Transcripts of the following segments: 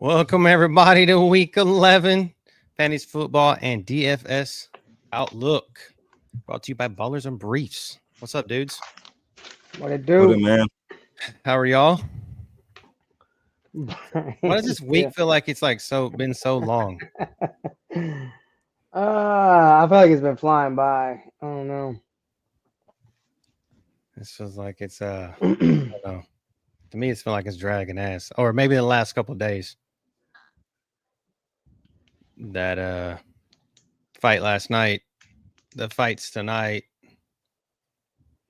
Welcome, everybody, to week 11, Fantasy Football and DFS Outlook. Brought to you by Ballers and Briefs. What's up, dudes? What it do? What it, man? How are y'all? Why does this week feel like it's like been so long? I feel like it's been flying by. I don't know. This feels like it's I don't know. To me, it's feel like it's dragging ass. Or maybe the last couple of days. That fight last night, the fights tonight,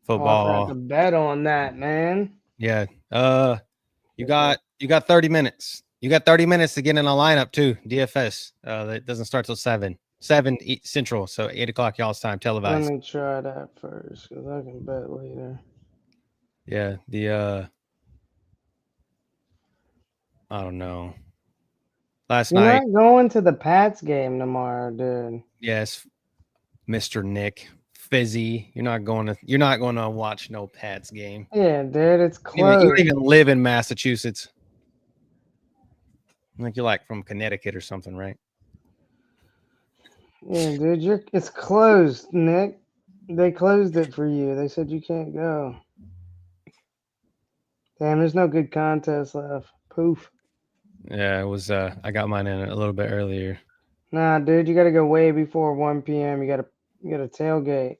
football. Oh, I forgot to bet on that, man. Yeah. You got 30 minutes. You got 30 minutes to get in a lineup too. DFS. That doesn't start till 7 Central, so 8 o'clock y'all's time, televised. Let me try that first because I can bet later. Yeah, the I don't know. Last You're night. not going to the Pats game tomorrow, dude. Yes, Mr. Nick Fizzy. You're not going to watch no Pats game. Yeah, dude, it's close. You don't even live in Massachusetts. Like you're like from Connecticut or something, right? Yeah, dude, it's closed, Nick. They closed it for you. They said you can't go. Damn, there's no good contest left. Poof. Yeah, it was. I got mine in a little bit earlier. Nah, dude, you gotta go way before 1 p.m. You gotta tailgate.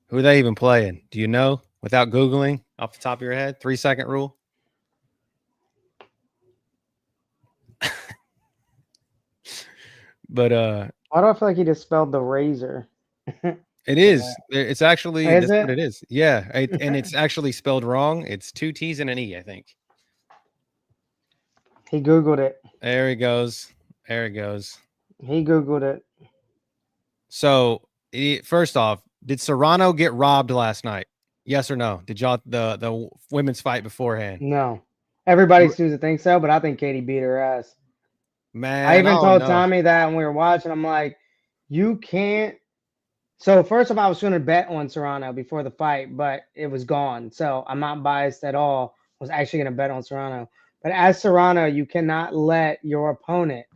Who are they even playing? Do you know? Without Googling off the top of your head, 3-second rule. But why do I feel like he just spelled the razor? It is. It's actually is what it is. Yeah, and it's actually spelled wrong. It's 2 T's and an E, I think. He Googled it. There he goes. There he goes. He Googled it. So, first off, did Serrano get robbed last night? Yes or no? Did y'all the women's fight beforehand? No. Everybody seems to think so, but I think Katie beat her ass. Man, I even told Tommy that when we were watching. I'm like, you can't. So first off, I was going to bet on Serrano before the fight, but it was gone. So I'm not biased at all. I was actually going to bet on Serrano. But as Serrano, you cannot let your opponent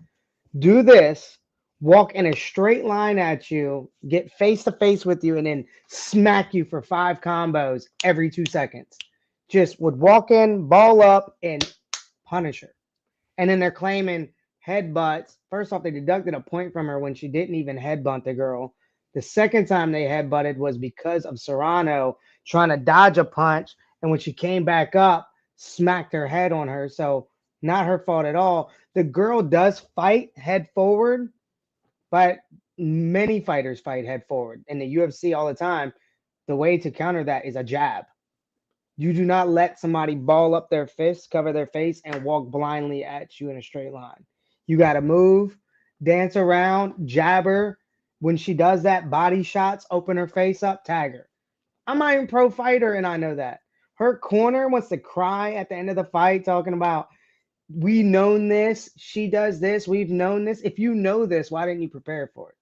do this, walk in a straight line at you, get face-to-face with you, and then smack you for 5 combos every 2 seconds. Just would walk in, ball up, and punish her. And then they're claiming headbutts. First off, they deducted a point from her when she didn't even headbutt the girl. The second time they headbutted was because of Serrano trying to dodge a punch, and when she came back up, smacked her head on her. So not her fault at all. The girl does fight head forward, but many fighters fight head forward. In the UFC all the time, the way to counter that is a jab. You do not let somebody ball up their fists, cover their face, and walk blindly at you in a straight line. You got to move, dance around, jab her. When she does that, body shots, open her face up, tag her. I'm not even pro fighter, and I know that. Her corner wants to cry at the end of the fight, talking about, we known this, she does this, we've known this. If you know this, why didn't you prepare for it?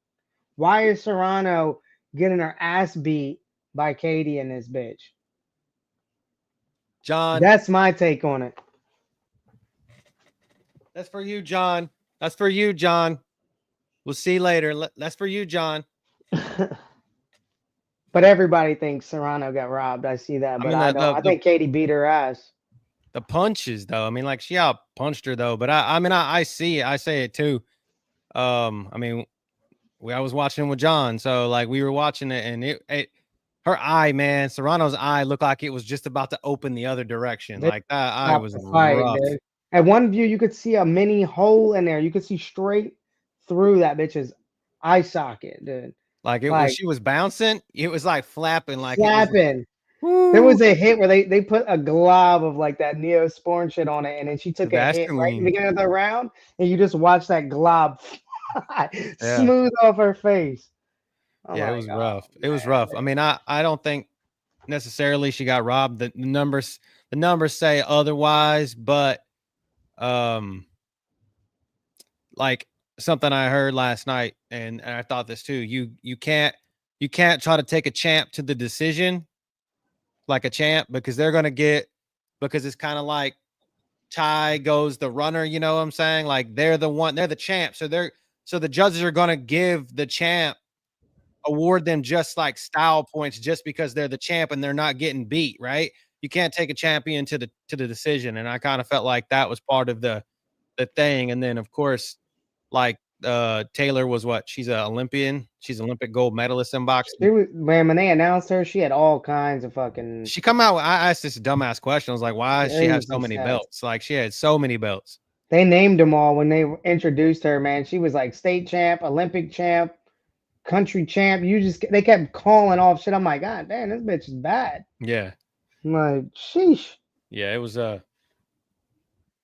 Why is Serrano getting her ass beat by Katie and this bitch? John. That's my take on it. That's for you, John. That's for you, John. We'll see you later. That's for you, John. But everybody thinks Serrano got robbed. I see that, but I don't. I think Katie beat her ass. The punches, though. I mean, like she out punched her, though. But I see it. I say it too. I mean, I was watching with John, so like we were watching it, and her eye, man, Serrano's eye looked like it was just about to open the other direction. Like that eye was rough. Dude. At one view, you could see a mini hole in there. You could see straight through that bitch's eye socket, dude. Like when she was bouncing, it was like flapping, like flapping. There was a hit where they put a glob of like that Neosporin shit on it, and then she took a hit right in the beginning of the round, and you just watch that glob smooth off her face. Oh yeah, it was rough. It was rough. I mean, I don't think necessarily she got robbed. The numbers say otherwise, but like something I heard last night, and I thought this too. You can't try to take a champ to the decision like a champ, because they're gonna get, because it's kind of like tie goes the runner. You know what I'm saying? Like they're the champ. So the judges are gonna give the champ, award them just like style points just because they're the champ and they're not getting beat, right? You can't take a champion to the decision. And I kind of felt like that was part of the thing. And then of course, like Taylor was what? She's an Olympian. She's Olympic gold medalist in boxing. She was, man, when they announced her, she had all kinds of fucking. She come out. I asked this dumbass question. I was like, why does she have so many stats. belts? Like she had so many belts. They named them all when they introduced her, man. She was like state champ, Olympic champ, country champ. They kept calling off shit. I'm like, God damn, this bitch is bad. Yeah. I'm like, sheesh. Yeah, it was I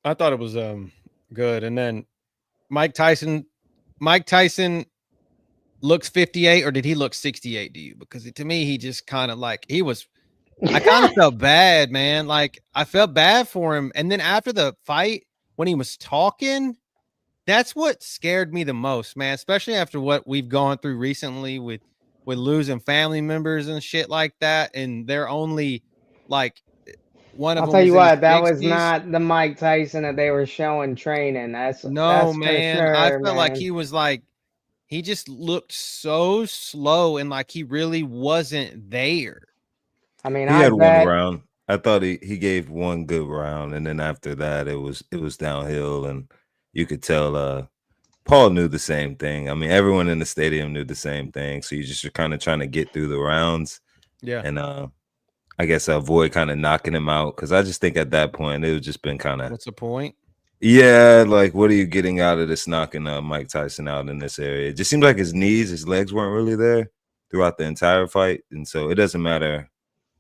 thought it was good. And then Mike Tyson looks 58, or did he look 68 to you? Because to me, he just kind of like I kind of felt bad, man. Like I felt bad for him. And then after the fight, when he was talking, that's what scared me the most, man. Especially after what we've gone through recently with losing family members and shit like that. And they're only like one of I'll them tell was you in his what, that was 60s. not the Mike Tyson that they were showing training. That's man. for sure, I felt man. like he just looked so slow and like he really wasn't there. I mean, he had one round. I thought he gave one good round, and then after that, it was downhill, and you could tell Paul knew the same thing. I mean, everyone in the stadium knew the same thing. So you just were kind of trying to get through the rounds, and I guess avoid kind of knocking him out, because I just think at that point it would just been kind of, what's the point? Yeah, like what are you getting out of this knocking Mike Tyson out in this area? It just seemed like his legs weren't really there throughout the entire fight, and so it doesn't matter.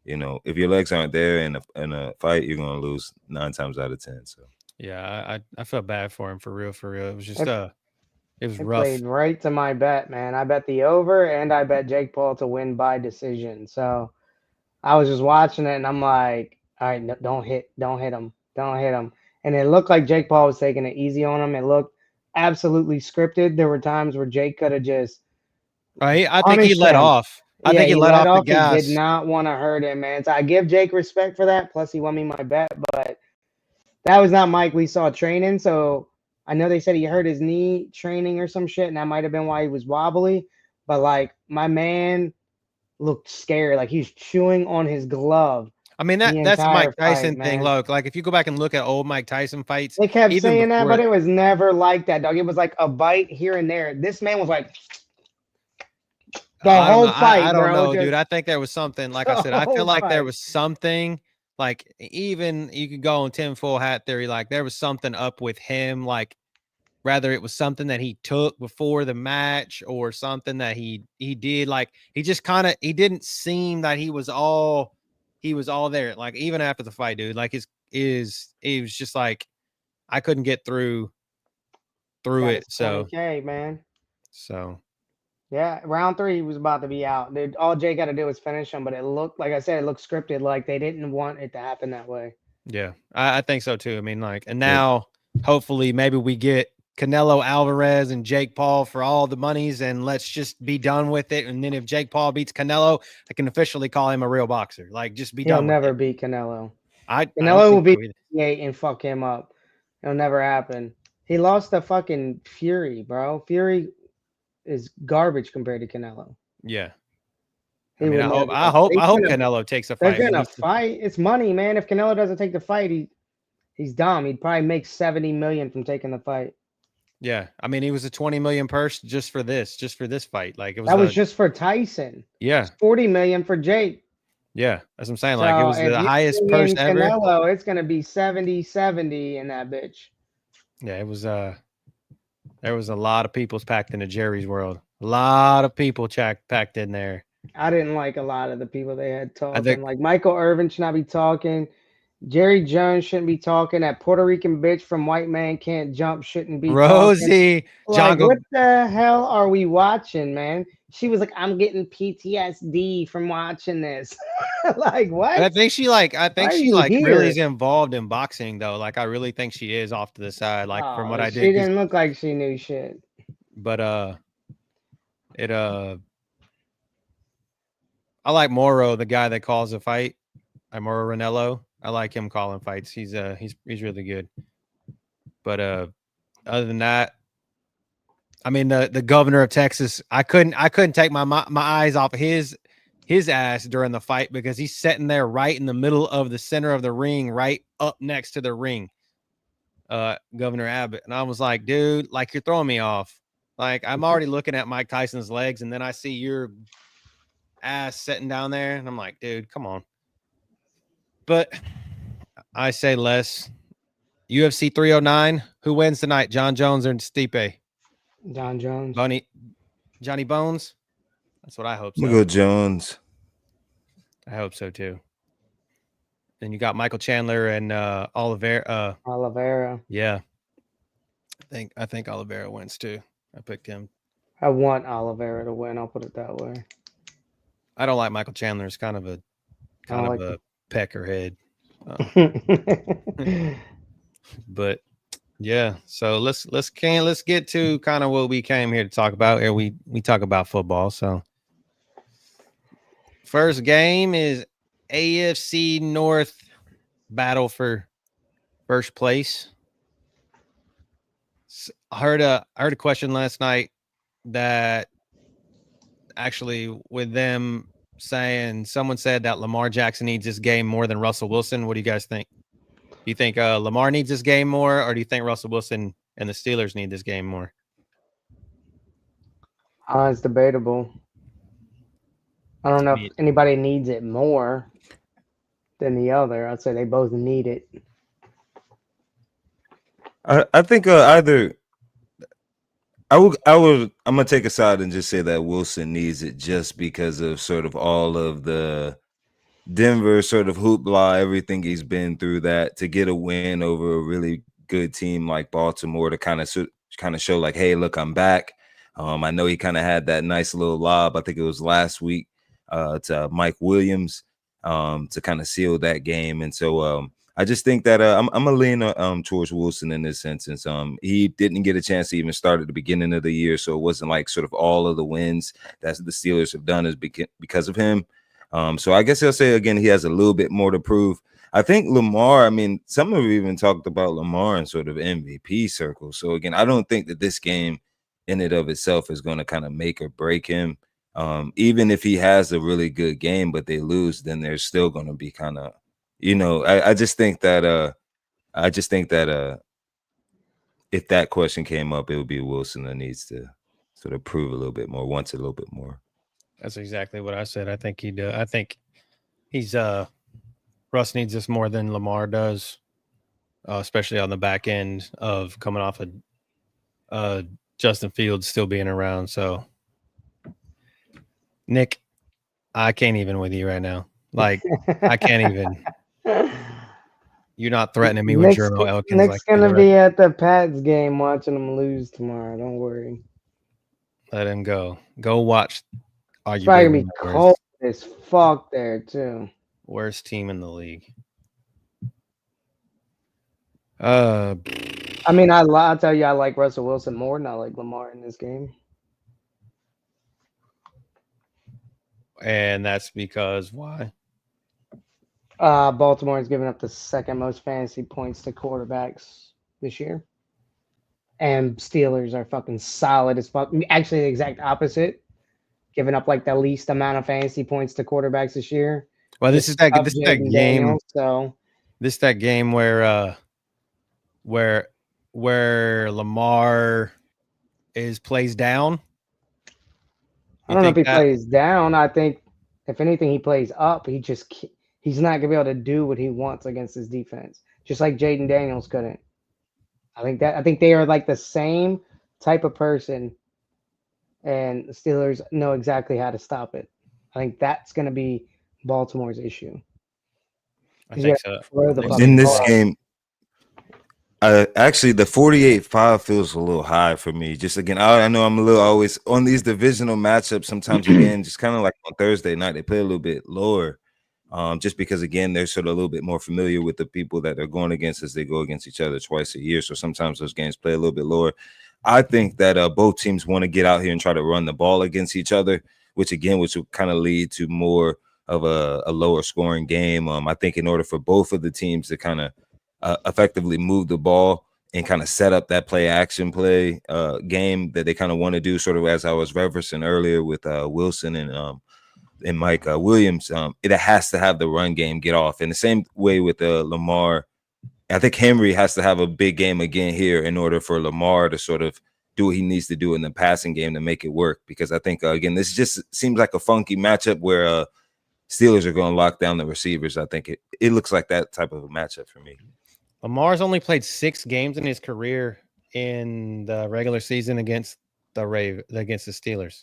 You know, if your legs aren't there in a fight, you're gonna lose 9 times out of 10. So yeah, I felt bad for him for real. It was just it was It rough. played right to my bet, man. I bet the over and I bet Jake Paul to win by decision. So I was just watching it and I'm like, all right, no, don't hit him. And it looked like Jake Paul was taking it easy on him. It looked absolutely scripted. There were times where Jake could have just I think he let off. I think he let off the gas. He did not want to hurt him, man. So I give Jake respect for that. Plus, he won me my bet, but that was not Mike we saw training. So I know they said he hurt his knee training or some shit, and that might have been why he was wobbly. But like my man looked scared, like he's chewing on his glove. I mean, that's Mike Tyson thing. Look, like if you go back and look at old Mike Tyson fights, they kept saying that, but it was never like that, dog. It was like a bite here and there. This man was like the whole fight. I don't know, just, dude. I think there was something. Like I said, I feel like there was something. Like even you could go on tinfoil hat theory. Like there was something up with him. Like rather it was something that he took before the match or something that he did. Like he just kind of he didn't seem that he was all there. Like even after the fight, dude. Like it was just like I couldn't get through it. So okay, man. So yeah, round 3 he was about to be out. Dude, all Jay got to do was finish him, but it looked like I said, it looked scripted. Like they didn't want it to happen that way. Yeah, I think so too. I mean, like, and now hopefully maybe we get Canelo Alvarez and Jake Paul for all the monies, and let's just be done with it. And then if Jake Paul beats Canelo, I can officially call him a real boxer. Like, just be done. He'll never beat Canelo. Canelo will be 8 and fuck him up. It'll never happen. He lost to fucking Fury, bro. Fury is garbage compared to Canelo. Yeah. I mean, I hope Canelo takes a fight. They're gonna fight. It's money, man. If Canelo doesn't take the fight, he's dumb. He'd probably make 70 million from taking the fight. Yeah, I mean, he was a 20 million purse just for this fight. Like it was. That was just for Tyson. Yeah, 40 million for Jake. Yeah, that's what I'm saying. Like it was the highest purse ever. Canelo, it's gonna be 70 in that bitch. Yeah, it was. There was a lot of people packed into Jerry's world. A lot of people packed in there. I didn't like a lot of the people they had talking. Like Michael Irvin should not be talking. Jerry Jones shouldn't be talking. That Puerto Rican bitch from White Man Can't Jump shouldn't be Rosie. talking. Like, what the hell are we watching, man? She was like, I'm getting PTSD from watching this. Like, what? I think she really is involved in boxing though. Like I really think she is off to the side. Like from what I did. She didn't look like she knew shit. But I like Moro, the guy that calls the fight. Moro Ranello. I like him calling fights. He's really good. But other than that, I mean the governor of Texas, I couldn't take my eyes off his ass during the fight because he's sitting there right in the middle of the center of the ring, right up next to the ring. Governor Abbott. And I was like, dude, like you're throwing me off. Like I'm already looking at Mike Tyson's legs, and then I see your ass sitting down there, and I'm like, dude, come on. But I say less. UFC 309. Who wins tonight? John Jones or Stipe? John Jones. Johnny Bones. That's what I hope. I'm gonna go Jones. I hope so too. Then you got Michael Chandler and Oliveira. Oliveira. Yeah. I think Oliveira wins too. I picked him. I want Oliveira to win. I'll put it that way. I don't like Michael Chandler. It's kind of a peckerhead. But yeah, so let's get to kind of what we came here to talk about. Here we talk about football. So first game is AFC North battle for first place. I heard a question last night that actually with them saying someone said that Lamar Jackson needs this game more than Russell Wilson. What do you guys think? Do you think Lamar needs this game more, or do you think Russell Wilson and the Steelers need this game more? It's debatable. I don't know if anybody needs it more than the other. I'd say they both need it. I think either. I'm gonna take a side and just say that Wilson needs it just because of sort of all of the Denver sort of hoopla, everything he's been through, that to get a win over a really good team like Baltimore to kind of show like, hey, look, I'm back. I know he kind of had that nice little lob. I think it was last week to Mike Williams to kind of seal that game. And so I just think that I'm gonna lean towards Wilson in this instance. He didn't get a chance to even start at the beginning of the year, so it wasn't like sort of all of the wins that the Steelers have done is because of him. So I guess I'll say again, he has a little bit more to prove. I think Lamar, I mean, some have even talked about Lamar in sort of MVP circles. So again, I don't think that this game in and of itself is going to kind of make or break him. Even if he has a really good game, but they lose, then there's still going to be kind of, I just think that if that question came up, it would be Wilson that needs to sort of prove a little bit more, wants a little bit more. That's exactly what I said. I think he does. I think he's Russ needs this more than Lamar does, especially on the back end of coming off of Justin Fields still being around. So, Nick, I can't even with you right now. Like, I can't even. You're not threatening me with Jermo Elkins. Nick's gonna be at the Pats game watching them lose tomorrow. Don't worry. Let him go. Go watch. It's probably gonna be cold as fuck there too. Worst team in the league. I mean, I'll tell you, I like Russell Wilson more than I like Lamar in this game. And that's because why? Baltimore has given up the second most fantasy points to quarterbacks this year. And Steelers are fucking solid as fuck. Actually, the exact opposite. Giving up like the least amount of fantasy points to quarterbacks this year. Well, this is that game. Daniels, so this is that game where Lamar plays down. I don't know if he plays down. I think if anything, he plays up. He's not gonna be able to do what he wants against his defense, just like Jaden Daniels couldn't. I think they are like the same type of person, and the Steelers know exactly how to stop it. I think that's gonna be Baltimore's issue. I think so. In this game, actually, the 48-5 feels a little high for me. Just again, I know I'm a little always on these divisional matchups. Sometimes again, just kind of like on Thursday night, they play a little bit lower. Just because again, they're sort of a little bit more familiar with the people that they're going against as they go against each other twice a year. So sometimes those games play a little bit lower. I think that both teams want to get out here and try to run the ball against each other, which will kind of lead to more of a lower scoring game. I think in order for both of the teams to kind of effectively move the ball and kind of set up that play game that they kind of want to do, sort of as I was referencing earlier with Wilson and Mike Williams, it has to have the run game get off. In the same way with Lamar, I think Henry has to have a big game again here in order for Lamar to sort of do what he needs to do in the passing game to make it work. Because I think, again, this just seems like a funky matchup where Steelers are going to lock down the receivers. I think it looks like that type of a matchup for me. Lamar's only played 6 games in his career in the regular season against the Steelers.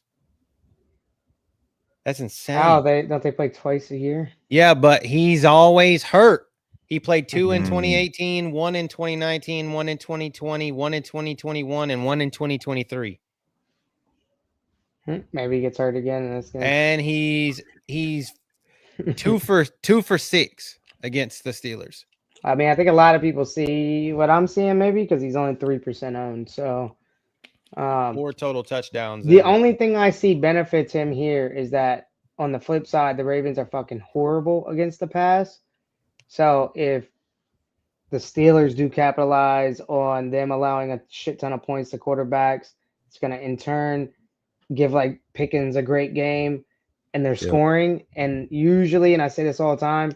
That's insane. Oh, don't they play twice a year? Yeah, but he's always hurt. He played 2 in 2018, 1 in 2019, 1 in 2020, 1 in 2021, and 1 in 2023. Maybe he gets hurt again in this game. And he's 2 for 6 against the Steelers. I mean, I think a lot of people see what I'm seeing maybe because he's only 3% owned. So 4 total touchdowns. The only thing I see benefits him here is that on the flip side, the Ravens are fucking horrible against the pass. So if the Steelers do capitalize on them allowing a shit ton of points to quarterbacks, it's going to in turn give like Pickens a great game and they're scoring. And usually, and I say this all the time,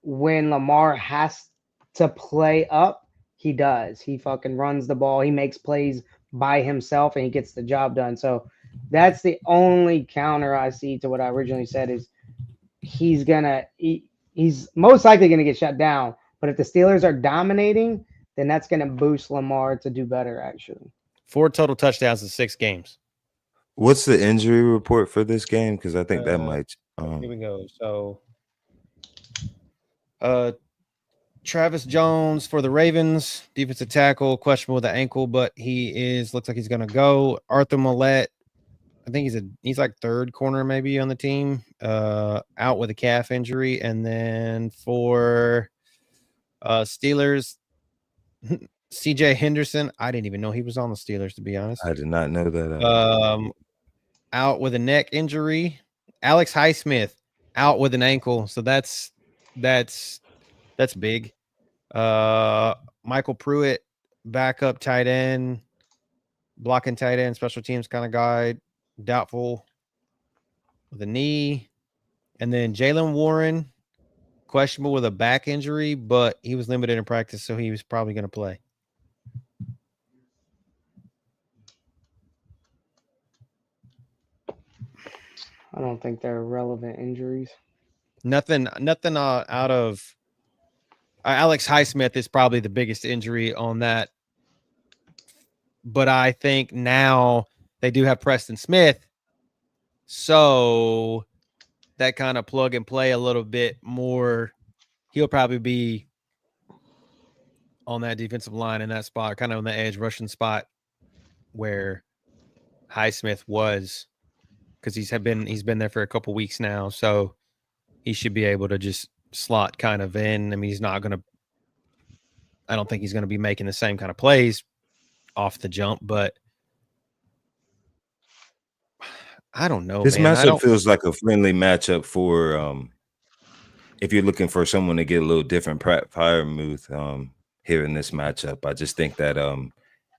when Lamar has to play up, he does. He fucking runs the ball. He makes plays by himself and he gets the job done. So that's the only counter I see to what I originally said is he's most likely going to get shut down. But if the Steelers are dominating, then that's going to boost Lamar to do better, actually. 4 total touchdowns in 6 games. What's the injury report for this game? Because I think that might. Here we go. So, Travis Jones for the Ravens, defensive tackle, questionable with the ankle, but looks like he's going to go. Arthur Millette, I think he's like 3rd corner maybe on the team, out with a calf injury. And then for Steelers, CJ Henderson, I didn't even know he was on the Steelers, to be honest. I did not know that. Out with a neck injury. Alex Highsmith out with an ankle, so that's big. Michael Pruitt, backup tight end, blocking tight end, special teams kind of guy, doubtful with a knee. And then Jalen Warren, questionable with a back injury, but he was limited in practice, so he was probably going to play. I don't think they're relevant injuries. Nothing out of Alex Highsmith is probably the biggest injury on that. But I think now they do have Preston Smith. So that kind of plug and play a little bit more. He'll probably be on that defensive line in that spot, kind of on the edge rushing spot where Highsmith was, because he's been there for a couple weeks now. So he should be able to just slot kind of in. I mean, I don't think he's going to be making the same kind of plays off the jump, but I don't know. This matchup feels like a friendly matchup for if you're looking for someone to get a little different fire move here in this matchup. I just think that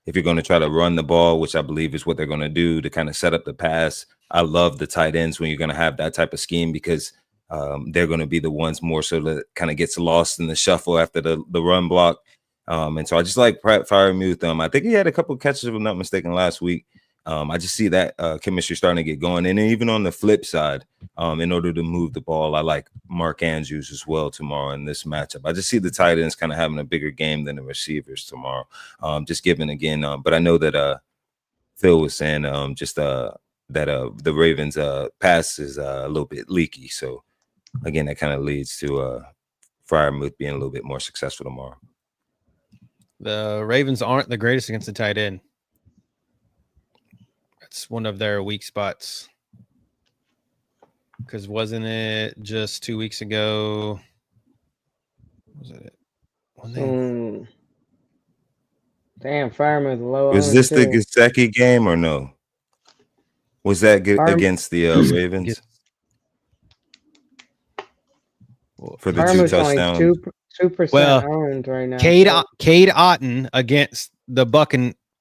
if you're going to try to run the ball, which I believe is what they're going to do to kind of set up the pass, I love the tight ends when you're going to have that type of scheme, because they're going to be the ones more so that kind of gets lost in the shuffle after the run block. And so I just like Pratt Freiermuth. I think he had a couple of catches, if I'm not mistaken, last week. I just see that chemistry starting to get going. And then even on the flip side, in order to move the ball, I like Mark Andrews as well tomorrow in this matchup. I just see the tight ends kind of having a bigger game than the receivers tomorrow. Just given again, but I know that Phil was saying that the Ravens pass is a little bit leaky. So again, that kind of leads to Freiermuth being a little bit more successful tomorrow. The Ravens aren't the greatest against the tight end. It's one of their weak spots. Because wasn't it just 2 weeks ago? Was it? Damn, Freiermuth low. Was this the Gesicki game or no? Was that against the Ravens? for the 2 Firemoose only touchdowns. 2% Well, owned right now. Cade Otton against the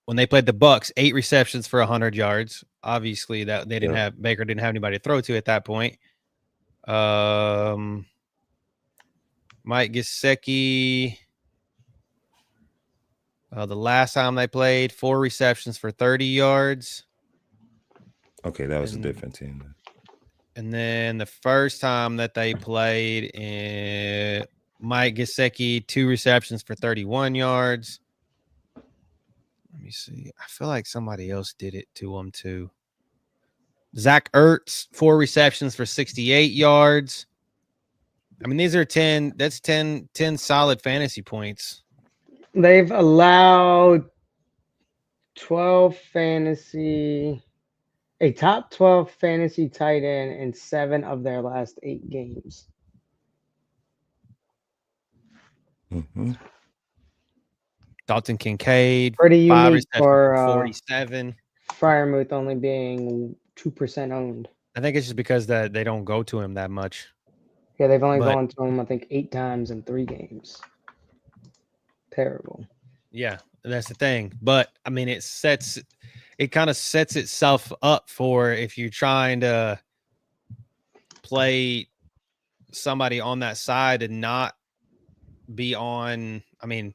when they played the Bucks, 8 receptions for 100 yards. Obviously, that they didn't have Baker didn't have anybody to throw to at that point. Mike Gesicki. The last time they played, 4 receptions for 30 yards. Okay, that was a different team. And then the first time that they played, Mike Gesicki, 2 receptions for 31 yards. Let me see. I feel like somebody else did it to him too. Zach Ertz, 4 receptions for 68 yards. I mean, these are 10. That's 10 solid fantasy points. They've allowed 12 fantasy, a top 12 fantasy tight end in 7 of their last 8 games. Mm-hmm. Dalton Kincaid, Pretty 5 unique receptions for 47. Firemouth only being 2% owned. I think it's just because that they don't go to him that much. Yeah, they've only gone to him, I think, 8 times in 3 games. Terrible. Yeah, that's the thing. But I mean, it kind of sets itself up for if you're trying to play somebody on that side and not be on. I mean,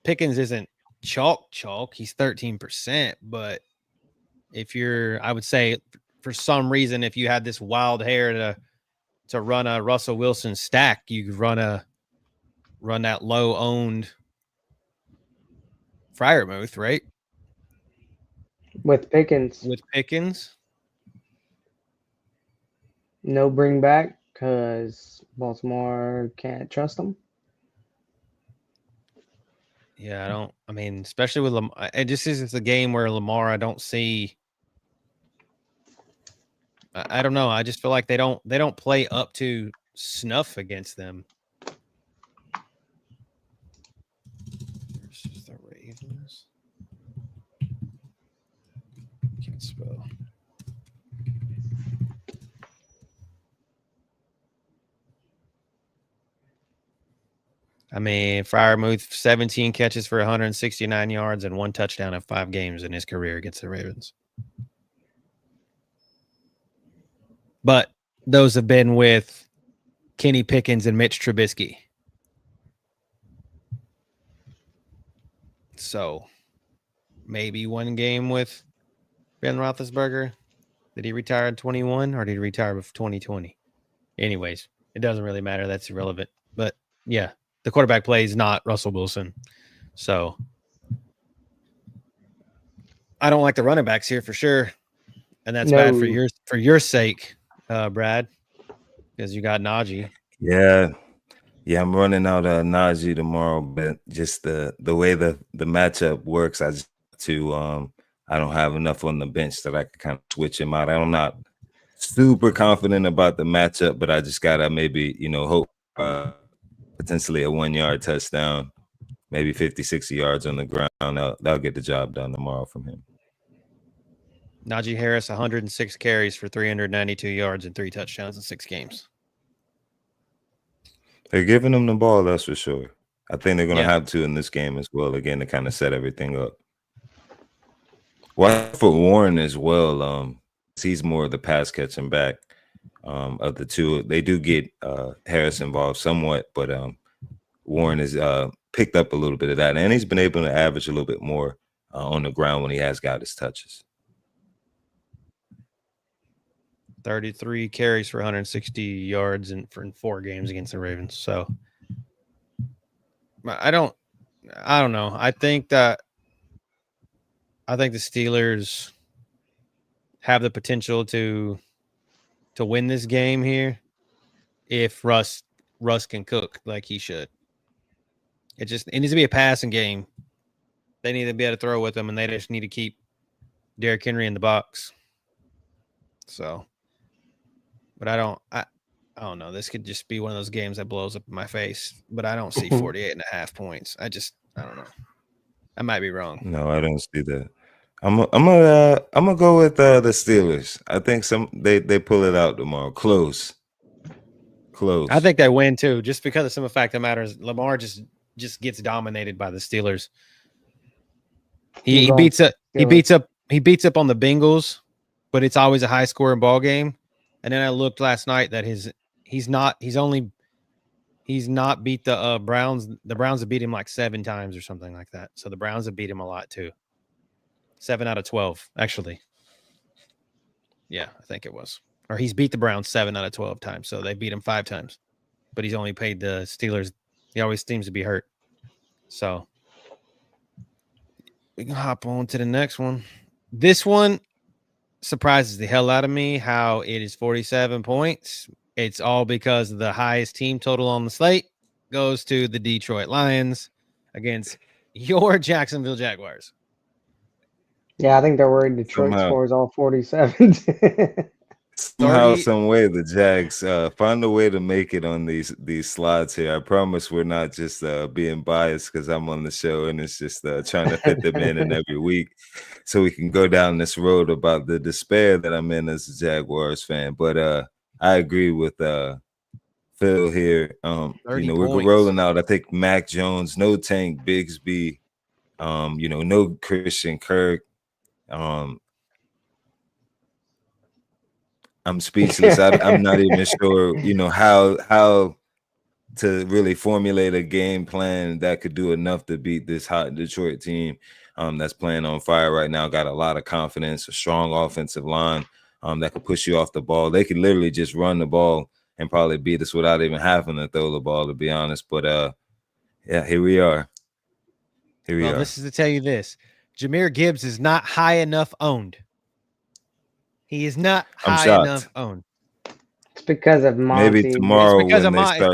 Pickens isn't chalk. He's 13%. But if I would say for some reason, if you had this wild hair to run a Russell Wilson stack, you could run that low owned Freiermuth, right? With Pickens. No bring back because Baltimore can't trust them. Yeah, I mean, especially with Lamar, it just is a game where Lamar, I don't see. I don't know. I just feel like they don't play up to snuff against them. Versus the Ravens. Can't spell. I mean, Freiermuth, 17 catches for 169 yards and 1 touchdown in 5 games in his career against the Ravens. But those have been with Kenny Pickens and Mitch Trubisky. So maybe 1 game with Ben Roethlisberger. Did he retire in 21 or did he retire before 2020? Anyways, it doesn't really matter. That's irrelevant. But yeah, the quarterback play is not Russell Wilson. So I don't like the running backs here for sure. And that's bad for your sake, Brad, because you got Najee. Yeah, I'm running out of Najee tomorrow, but just the way the matchup works, I don't have enough on the bench that I can kind of switch him out. I'm not super confident about the matchup, but I just gotta maybe hope potentially a 1-yard touchdown, maybe 50, 60 yards on the ground. That'll get the job done tomorrow from him. Najee Harris, 106 carries for 392 yards and 3 touchdowns in 6 games. They're giving him the ball, that's for sure. I think they're going to have to in this game as well, again, to kind of set everything up. Watch for Warren as well. He's more of the pass catching back of the two. They do get Harris involved somewhat, but Warren has picked up a little bit of that, and he's been able to average a little bit more on the ground when he has got his touches. 33 carries for 160 yards in 4 games against the Ravens. So I don't know. I think the Steelers have the potential to win this game here if Russ can cook like he should. It needs to be a passing game. They need to be able to throw with him, and they just need to keep Derrick Henry in the box. So, but I don't know. This could just be one of those games that blows up in my face, but I don't see 48.5 points. I don't know. I might be wrong. No, I don't see that. I'm gonna go with the Steelers. I think they pull it out tomorrow. Close close. I think they win too, just because of some fact that matters. Lamar just gets dominated by the Steelers. He beats up on the Bengals, but it's always a high scoring ball game. And then I looked last night that he's not beat the Browns. The Browns have beat him like 7 times or something like that. So the Browns have beat him a lot too. 7 out of 12, actually. Yeah, I think it was. Or he's beat the Browns 7 out of 12 times. So they beat him 5 times. But he's only paid the Steelers. He always seems to be hurt. So we can hop on to the next one. This one surprises the hell out of me how it is 47 points. It's all because the highest team total on the slate goes to the Detroit Lions against your Jacksonville Jaguars. Yeah, I think they're worried Detroit scores all 47. Somehow, some way, the Jags find a way to make it on these slides here. I promise we're not just being biased because I'm on the show and it's just trying to fit them in every week so we can go down this road about the despair that I'm in as a Jaguars fan. But I agree with Phil here. We're rolling out. I think Mac Jones, no Tank Bigsby, no Christian Kirk. I'm speechless. I'm not even sure, how to really formulate a game plan that could do enough to beat this hot Detroit team that's playing on fire right now. Got a lot of confidence, a strong offensive line that could push you off the ball. They could literally just run the ball and probably beat us without even having to throw the ball, to be honest. But here we are. This is to tell you this. Jahmyr Gibbs is not high enough owned. He is not high enough owned. It's because of Monty. Maybe tomorrow it's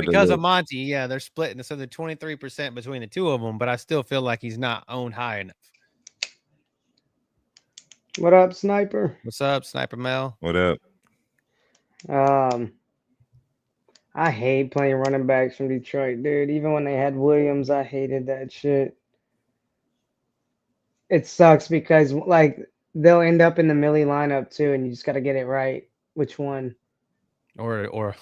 because of Monty. Yeah, they're splitting. So they're 23% between the two of them, but I still feel like he's not owned high enough. What up, Sniper? What's up, Sniper Mel? What up? I hate playing running backs from Detroit, dude. Even when they had Williams, I hated that shit. It sucks because they'll end up in the Millie lineup too, and you just got to get it right. Which one? Or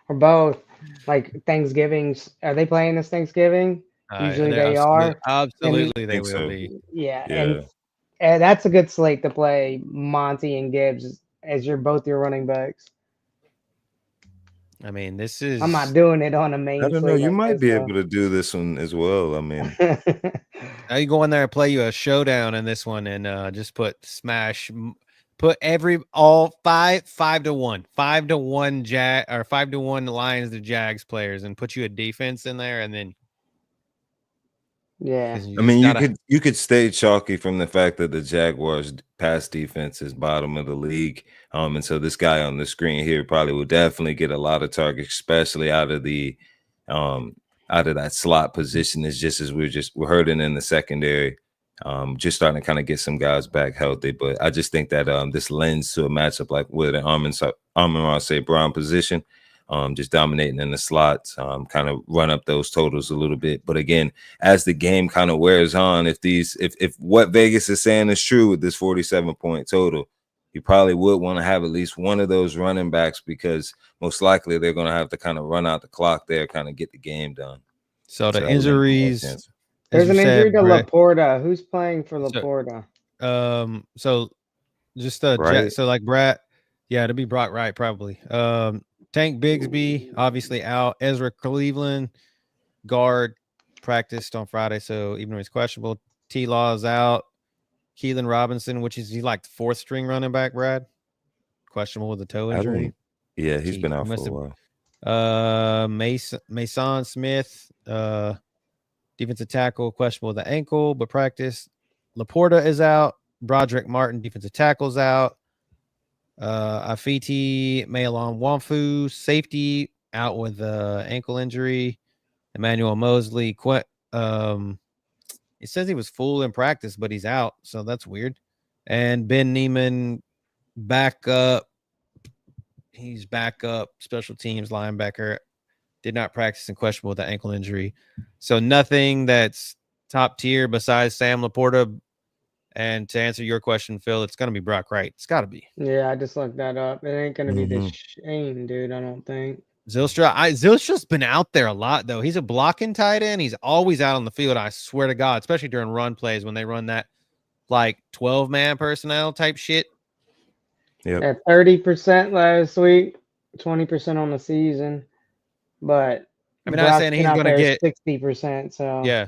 both. Like Thanksgiving's. Are they playing this Thanksgiving? Usually they are. Absolutely, they will be. Yeah, and that's a good slate to play Monty and Gibbs as both your running backs. I mean, this is. I'm not doing it on a main. I don't know. You might be able to do this one as well. I mean, now you go in there and play you a showdown in this one, and just put smash, put all 5-1, 5-1 Lions to Jags players, and put you a defense in there, and then. Yeah, I mean, you could stay chalky from the fact that the Jaguars pass defense is bottom of the league, and so this guy on the screen here probably will definitely get a lot of targets, especially out of that slot position. It's just as we're hurting in the secondary, just starting to kind of get some guys back healthy. But I just think that this lends to a matchup like with an Amon-Ra St. Brown position. Just dominating in the slots, kind of run up those totals a little bit. But again, as the game kind of wears on, if what Vegas is saying is true with this 47-point total, you probably would want to have at least one of those running backs because most likely they're going to have to kind of run out the clock there, kind of get the game done. So the injuries. There's an injury to Laporta. Who's playing for Laporta? So just Wright. So like Brad, yeah, it'll be Brock Wright probably. Tank Bigsby, obviously out. Ezra Cleveland, guard, practiced on Friday, so even though he's questionable. T-Law is out. Keelan Robinson, which is he like the 4th string running back, Brad? Questionable with a toe injury. Yeah, he's been out for a while. Mason Smith, defensive tackle, questionable with the ankle, but practice. Laporta is out. Broderick Martin, defensive tackle's out. Afiti Maelon Wamfu, safety, out with ankle injury. Emmanuel Mosley, it says he was full in practice, but he's out, so that's weird. And Ben Neiman, backup. He's backup, special teams linebacker. Did not practice and questionable with the ankle injury. So nothing that's top tier besides Sam Laporta And to answer your question, Phil, it's gonna be Brock Wright. It's got to be. Yeah, I just looked that up. It ain't gonna be the Mhm. Shane, dude. I don't think. Zylstra's been out there a lot though. He's a blocking tight end. He's always out on the field. I swear to God, especially during run plays when they run that like 12-man personnel type shit. Yep. At 30% last week, 20% on the season, but I mean, I'm not saying Brock's he's been out gonna there get 60%. So yeah.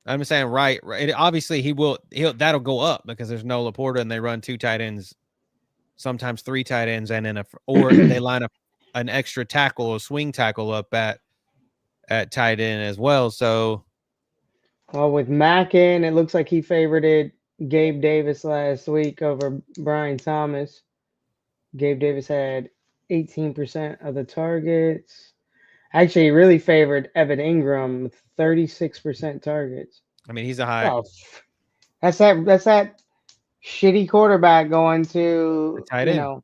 I'm just saying right. Obviously he'll that'll go up because there's no Laporta and they run 2 tight ends, sometimes 3 tight ends, and then or they line up an extra tackle, a swing tackle up at tight end as well. So well, with Mackin, it looks like he favored Gabe Davis last week over Brian Thomas. Gabe Davis had 18% of the targets. Actually, he really favored Evan Ingram with 36% targets. I mean, he's a high Oh, that's that shitty quarterback going to, tight end.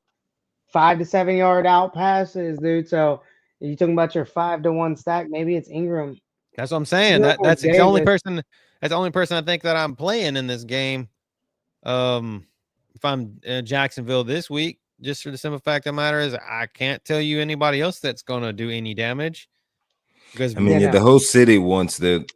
5 to 7 yard out passes, dude. So if you're talking about your 5-to-1 stack, maybe it's Ingram. That's what I'm saying. Ingram or That's the only Davis. person. That's the only person I think that I'm playing in this game. If I'm Jacksonville this week, just for the simple fact of the matter is I can't tell you anybody else that's gonna do any damage. Because I mean, Yeah, the no. whole city wants the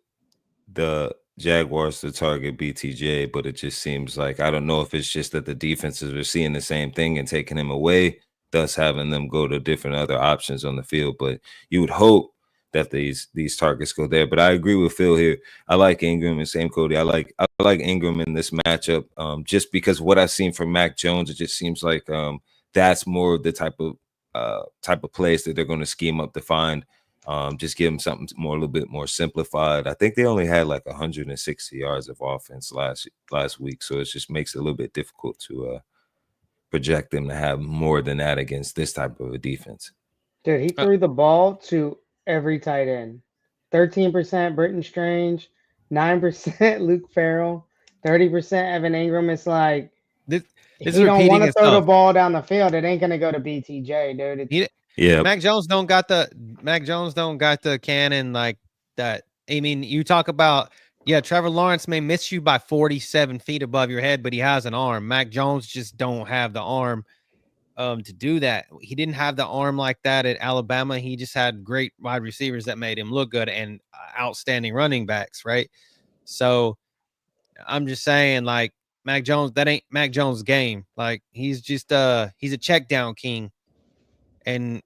Jaguars to target BTJ, but it just seems like I don't know if it's just that the defenses are seeing the same thing and taking him away, thus having them go to different other options on the field. But you would hope that these targets go there. But I agree with Phil here. I like Ingram and same Cody. I like Ingram in this matchup just because what I've seen from Mac Jones, it just seems like that's more of the type of plays that they're going to scheme up to find. Just give them something a little bit more simplified. I think they only had like 160 yards of offense last week, so it just makes it a little bit difficult to project them to have more than that against this type of a defense. Dude, he threw the ball to every tight end. 13% Britton Strange, 9% Luke Farrell, 30% Evan Ingram. It's like this if is he don't repeating want to throw the itself. ball down the field, it ain't gonna go to BTJ, dude. Yeah, Mac Jones don't got the cannon like that. I mean, you talk about Trevor Lawrence may miss you by 47 feet above your head, but he has an arm. Mac Jones just don't have the arm to do that. He didn't have the arm like that at Alabama. He just had great wide receivers that made him look good and outstanding running backs, right? So I'm just saying, like, Mac Jones, that ain't Mac Jones' game. Like, he's just he's a check down king. And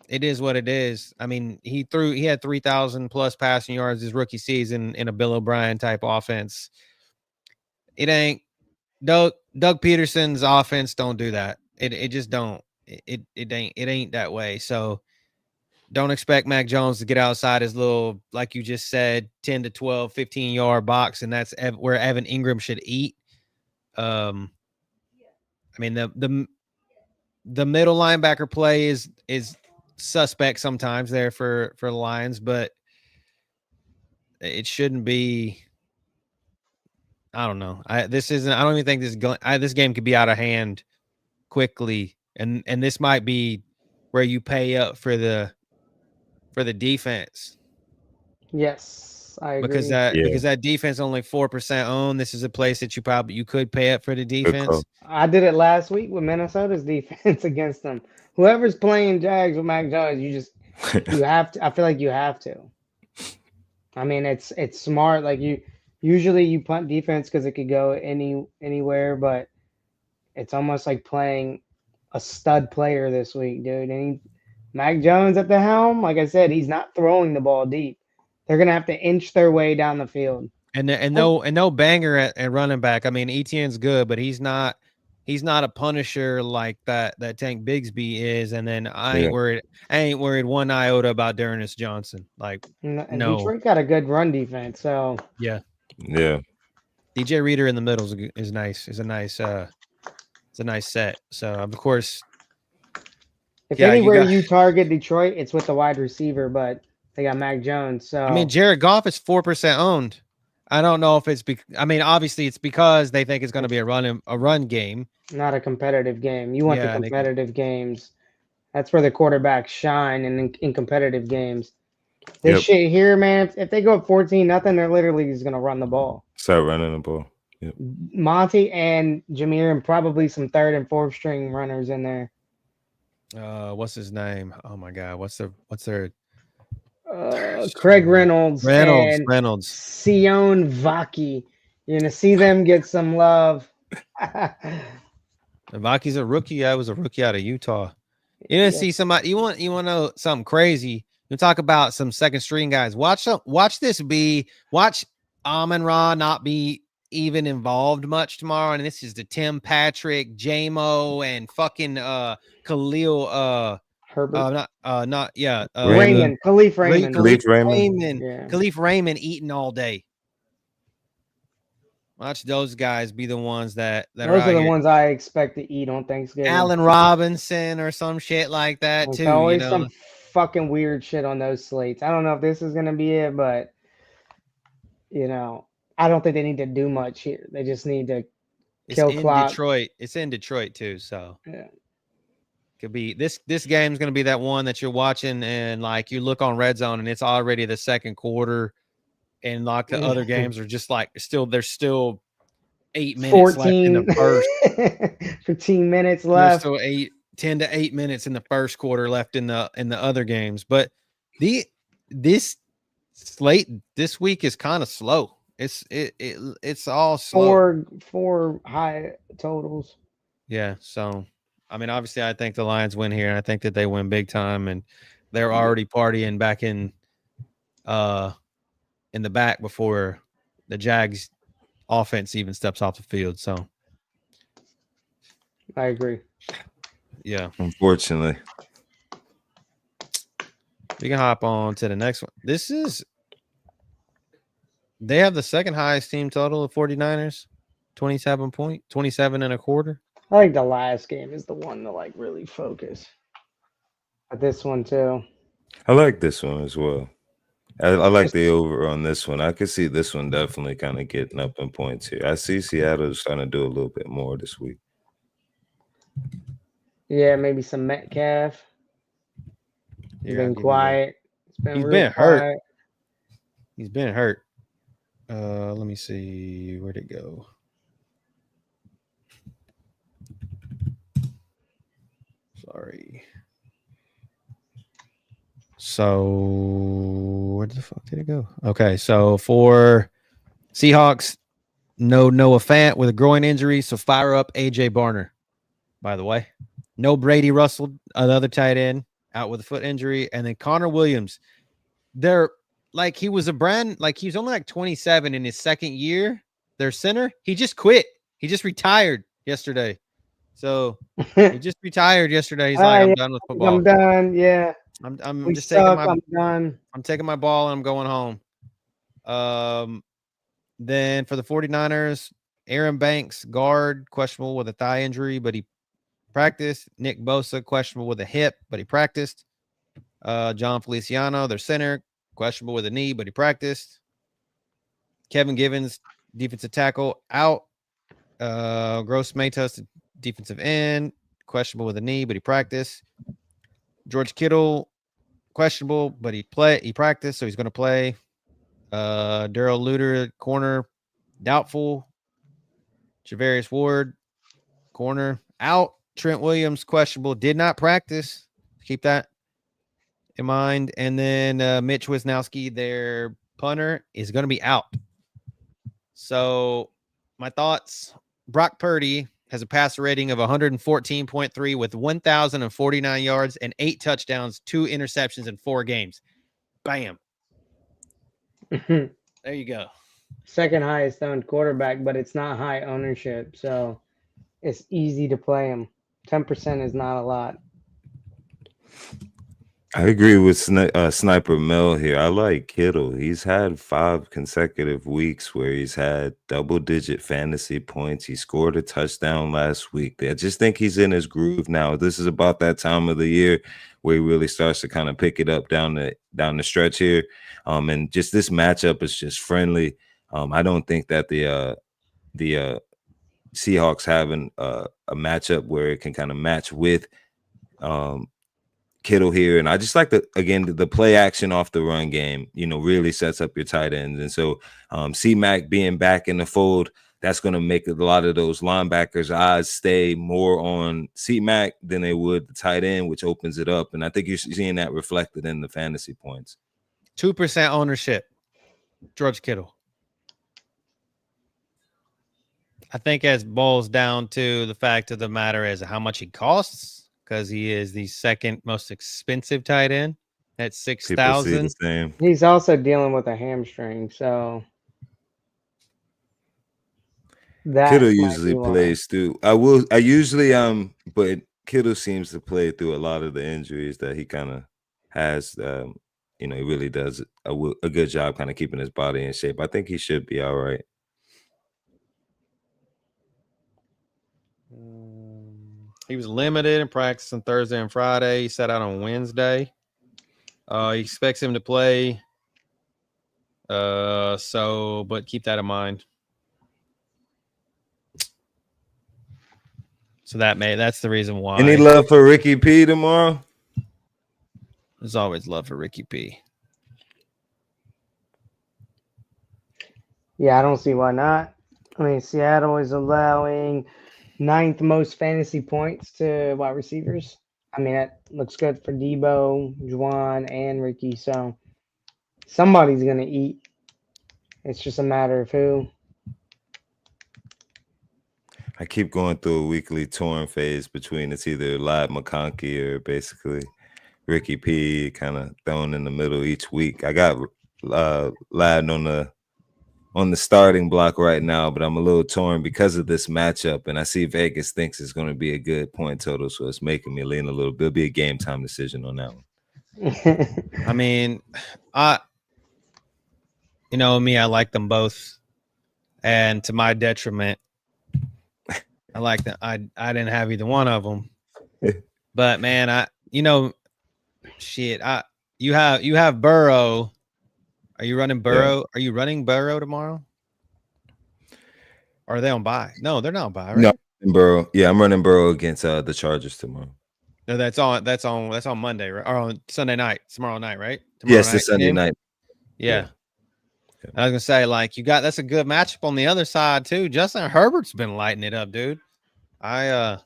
it is what it is. I mean, he had 3,000 plus passing yards his rookie season in a Bill O'Brien type offense. It ain't Doug Peterson's offense don't do that. It just don't. It ain't that way. So don't expect Mac Jones to get outside his little, like you just said, 10 to 12, 15 yard box, and that's where Evan Ingram should eat. I mean, the middle linebacker play is suspect sometimes there for the Lions, but it shouldn't be. I don't know. I don't even think this game could be out of hand quickly, and this might be where you pay up for the defense. Yes, I agree. Because that defense only 4% owned. This is a place that you could pay up for the defense. I did it last week with Minnesota's defense against them. Whoever's playing Jags with Mac Jones, you have to. I feel like you have to. I mean, it's smart. Like usually you punt defense because it could go anywhere, but it's almost like playing a stud player this week, dude. And Mac Jones at the helm, like I said, he's not throwing the ball deep. They're gonna have to inch their way down the field. And no banger at running back. I mean, Etienne's good, but he's not a punisher like that Tank Bigsby is. And then I ain't worried one iota about Darnus Johnson. Like, and no. Detroit got a good run defense, so yeah. DJ Reader in the middle is nice. It's a nice set. So of course, if anywhere you target Detroit, it's with the wide receiver, but they got Mac Jones. So I mean, Jared Goff is 4% owned. I don't know if it's obviously it's because they think it's going to be a run game, not a competitive game. You want the competitive games. That's where the quarterbacks shine, and in competitive games. This shit here, man. If they go up 14-0, they're literally just going to run the ball. Start running the ball. Yep. Monty and Jameer, and probably some third and fourth string runners in there. What's his name? Oh my God, what's their Craig Reynolds and Reynolds. Sion Vaki. You're gonna see them get some love. Vaki's a rookie. I was a rookie out of Utah. You didn't see somebody. You want to know something crazy? You talk about some second string guys. Watch Amon-Ra not be even involved much tomorrow. And this is the Tim Patrick, J-Mo, and fucking Khalil Herbert. Raymond. Khalif Raymond. Khalif Raymond eating all day. Watch those guys be the ones that those are the ones I expect to eat on Thanksgiving. Allen Robinson or some shit like that too. Always some fucking weird shit on those slates. I don't know if this is gonna be it, but I don't think they need to do much here. They just need to kill clock. Detroit. It's in Detroit too, so yeah. Could be this game's gonna be that one that you're watching and like you look on Red Zone and it's already the second quarter. And like the other games are just like there's still 8 minutes left in the first. 15 minutes left. There's still 10 to 8 minutes in the first quarter left in the other games. But this slate this week is kind of slow. It's all slow. Four high totals. Yeah. So I mean, obviously, I think the Lions win here, and I think that they win big time, and they're already partying back in the back before the Jags offense even steps off the field. So I agree. Yeah. Unfortunately. We can hop on to the next one. They have the second highest team total of 49ers, 27 and a quarter. I think the last game is the one to like really focus. But this one too. I like this one as well. I like the over on this one. I could see this one definitely kind of getting up in points here. I see Seattle's trying to do a little bit more this week. Yeah, maybe some Metcalf. He's been quiet. He's been hurt. He's been hurt. Let me see. Where'd it go? Sorry. So where the fuck did it go? Okay, so for Seahawks, no Noah Fant with a groin injury, so fire up AJ Barner. By the way, no Brady Russell, another tight end, out with a foot injury, and then Connor Williams. They're like he was only like 27 in his second year. Their center, he just quit. He just retired yesterday. So he just retired yesterday. He's like, I'm done with football. I'm done. Yeah. I'm just taking my. I'm done. I'm taking my ball and I'm going home. Then for the 49ers, Aaron Banks, guard, questionable with a thigh injury, but he practiced. Nick Bosa, questionable with a hip, but he practiced. John Feliciano, their center, questionable with a knee, but he practiced. Kevin Givens, defensive tackle, out. Gross Matos, defensive end, questionable with a knee, but he practiced. George Kittle, questionable, but he practiced, so he's going to play. Darrell Luter, corner, doubtful. Javarius Ward, corner, out. Trent Williams, questionable, did not practice. Keep that in mind. And then Mitch Wisnowski, their punter, is going to be out. So my thoughts, Brock Purdy has a passer rating of 114.3 with 1,049 yards and 8 touchdowns, 2 interceptions in 4 games. Bam. There you go. Second highest owned quarterback, but it's not high ownership, so it's easy to play him. 10% is not a lot. I agree with Sniper Mel here. I like Kittle. He's had 5 consecutive weeks where he's had double-digit fantasy points. He scored a touchdown last week. I just think he's in his groove now. This is about that time of the year where he really starts to kind of pick it up down the stretch here. And just this matchup is just friendly. I don't think that the Seahawks having a matchup where it can kind of match with Kittle here, and I just like the play action off the run game, really sets up your tight ends. And so C-Mac being back in the fold, that's going to make a lot of those linebackers' eyes stay more on C-Mac than they would the tight end, which opens it up. And I think you're seeing that reflected in the fantasy points. 2% ownership, George Kittle. I think it boils down to the fact of the matter is how much he costs, because he is the second most expensive tight end at $6,000. He's also dealing with a hamstring, so Kittle usually plays through. I usually but Kittle seems to play through a lot of the injuries that he kind of has. He really does a good job kind of keeping his body in shape. I think he should be all right. He was limited in practice on Thursday and Friday. He sat out on Wednesday. He expects him to play. But keep that in mind. So that's the reason why. Any love for Ricky P tomorrow? There's always love for Ricky P. Yeah, I don't see why not. I mean, Seattle is allowing 9th most fantasy points to wide receivers. I mean, that looks good for Debo, Juwan, and Ricky. So somebody's going to eat. It's just a matter of who. I keep going through a weekly torn phase between it's either Lad McConkey or basically Ricky P, kind of thrown in the middle each week. I got Lad on the starting block right now, but I'm a little torn because of this matchup, and I see Vegas thinks it's going to be a good point total, so it's making me lean a little bit. It'll be a game time decision on that one. I mean, me, I like them both, and to my detriment, I like that. I didn't have either one of them, but man, you have Burrow. Are you running Burrow? Yeah. Are you running Burrow tomorrow? Or are they on bye? No, they're not on bye, right? No, Burrow. Yeah, I'm running Burrow against the Chargers tomorrow. No, that's on Monday, right? Or on Sunday night, tomorrow night, right? Yes, it's Sunday night. Yeah. I was gonna say, that's a good matchup on the other side too. Justin Herbert's been lighting it up, dude. I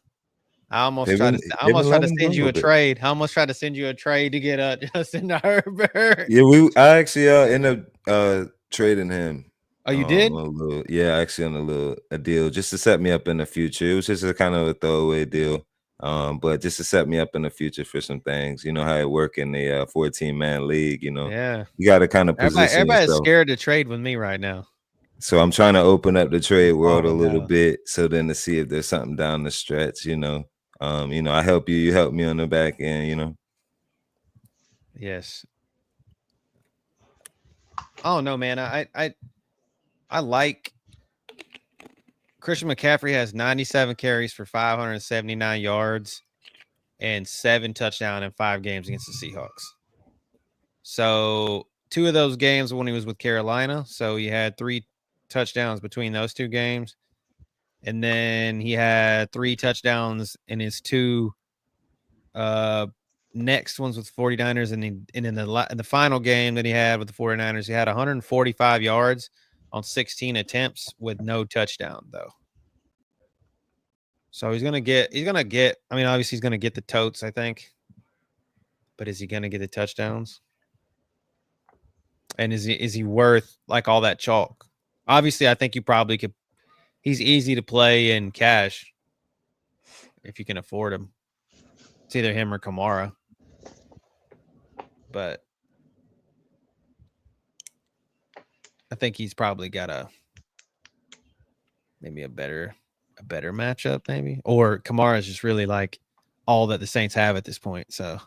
almost tried to send you a trade. I almost tried to send you a trade to get Justin Herbert. Yeah, I actually ended up trading him. Oh, you did? Actually on a deal just to set me up in the future. It was just a kind of a throwaway deal. But just to set me up in the future for some things, you know how it work in the 14-man league, Yeah. You got to kind of position everybody's yourself. Scared to trade with me right now. So I'm trying to open up the trade world a little bit, so then to see if there's something down the stretch, I help you help me on the back end, Yes. Oh no, man. I like Christian McCaffrey has 97 carries for 579 yards and 7 touchdowns in 5 games against the Seahawks. So 2 of those games when he was with Carolina. So he had 3 touchdowns between those 2 games. And then he had 3 touchdowns in his 2 next ones with 49ers. And in the final game that he had with the 49ers, he had 145 yards on 16 attempts with no touchdown though. So he's gonna get, I mean, obviously he's gonna get the totes, I think. But is he gonna get the touchdowns? And is he worth all that chalk? Obviously, I think you probably could. He's easy to play in cash if you can afford him. It's either him or Kamara. But I think he's probably got maybe a better matchup, maybe. Or Kamara is just really all that the Saints have at this point. So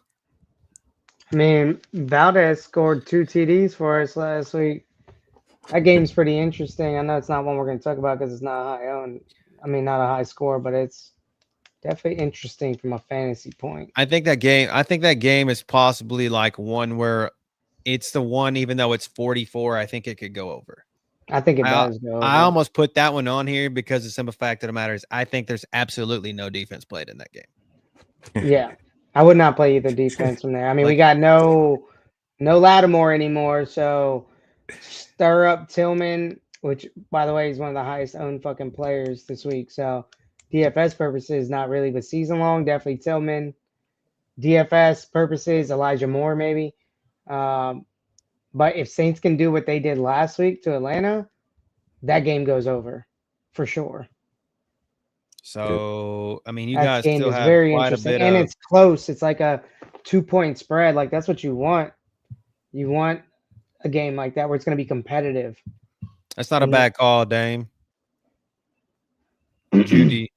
I mean, Valdez scored 2 TDs for us last week. That game's pretty interesting. I know it's not one we're going to talk about because it's not not a high score, but it's definitely interesting from a fantasy point. I think that game is possibly one where it's the one, even though it's 44, I think it could go over. I think it does go over. I almost put that one on here because the simple fact of the matter is I think there's absolutely no defense played in that game. Yeah. I would not play either defense from there. I mean, we got no Lattimore anymore, so stir up Tillman which by the way is one of the highest owned fucking players this week. So DFS purposes, not really, but season long, definitely Tillman. DFS purposes, Elijah Moore maybe. But if Saints can do what they did last week to Atlanta, that game goes over for sure. So I mean, you That guys game still is have very quite a interesting, bit and of. it's close. It's like a 2-point spread. Like that's what you want. You want a game like that where it's going to be competitive. That's not a bad call, Dame. Judy,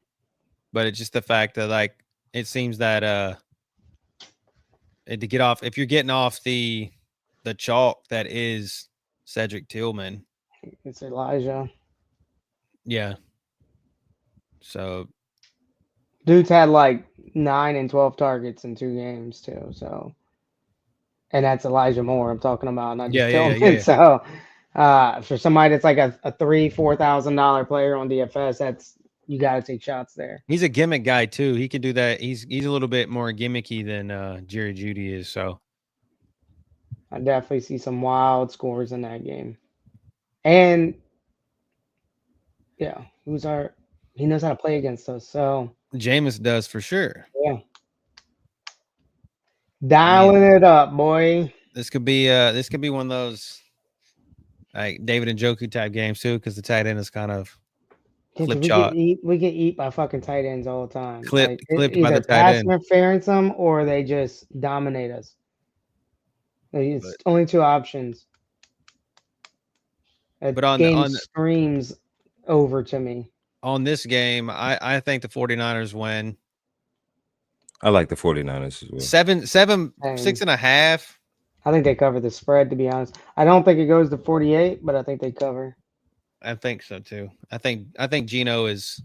but it's just the fact that like it seems that to get off, if you're getting off the chalk that is Cedric Tillman. It's Elijah. Yeah. So dude's had like 9 and 12 targets in 2 games too. So, and that's Elijah Moore I'm talking about, not just Tillman. yeah. So, for somebody that's like a $3,000-$4,000 player on DFS, that's you got to take shots there. He's a gimmick guy too. He can do that. He's a little bit more gimmicky than Jerry Judy is. So I definitely see some wild scores in that game. And yeah, he knows how to play against us. So Jameis does for sure. yeah. Dialing it up, boy. This could be one of those like David and Njoku type games too, because the tight end is kind of clip shot. We get eat by fucking tight ends all the time. Clipped by either the tight end. interference them or they just dominate us. It's only 2 options. But on screams over to me. On this game, I think the 49ers win. I like the 49ers as well. 6.5. I think they cover the spread, to be honest. I don't think it goes to 48, but I think they cover. I think so too. I think Geno is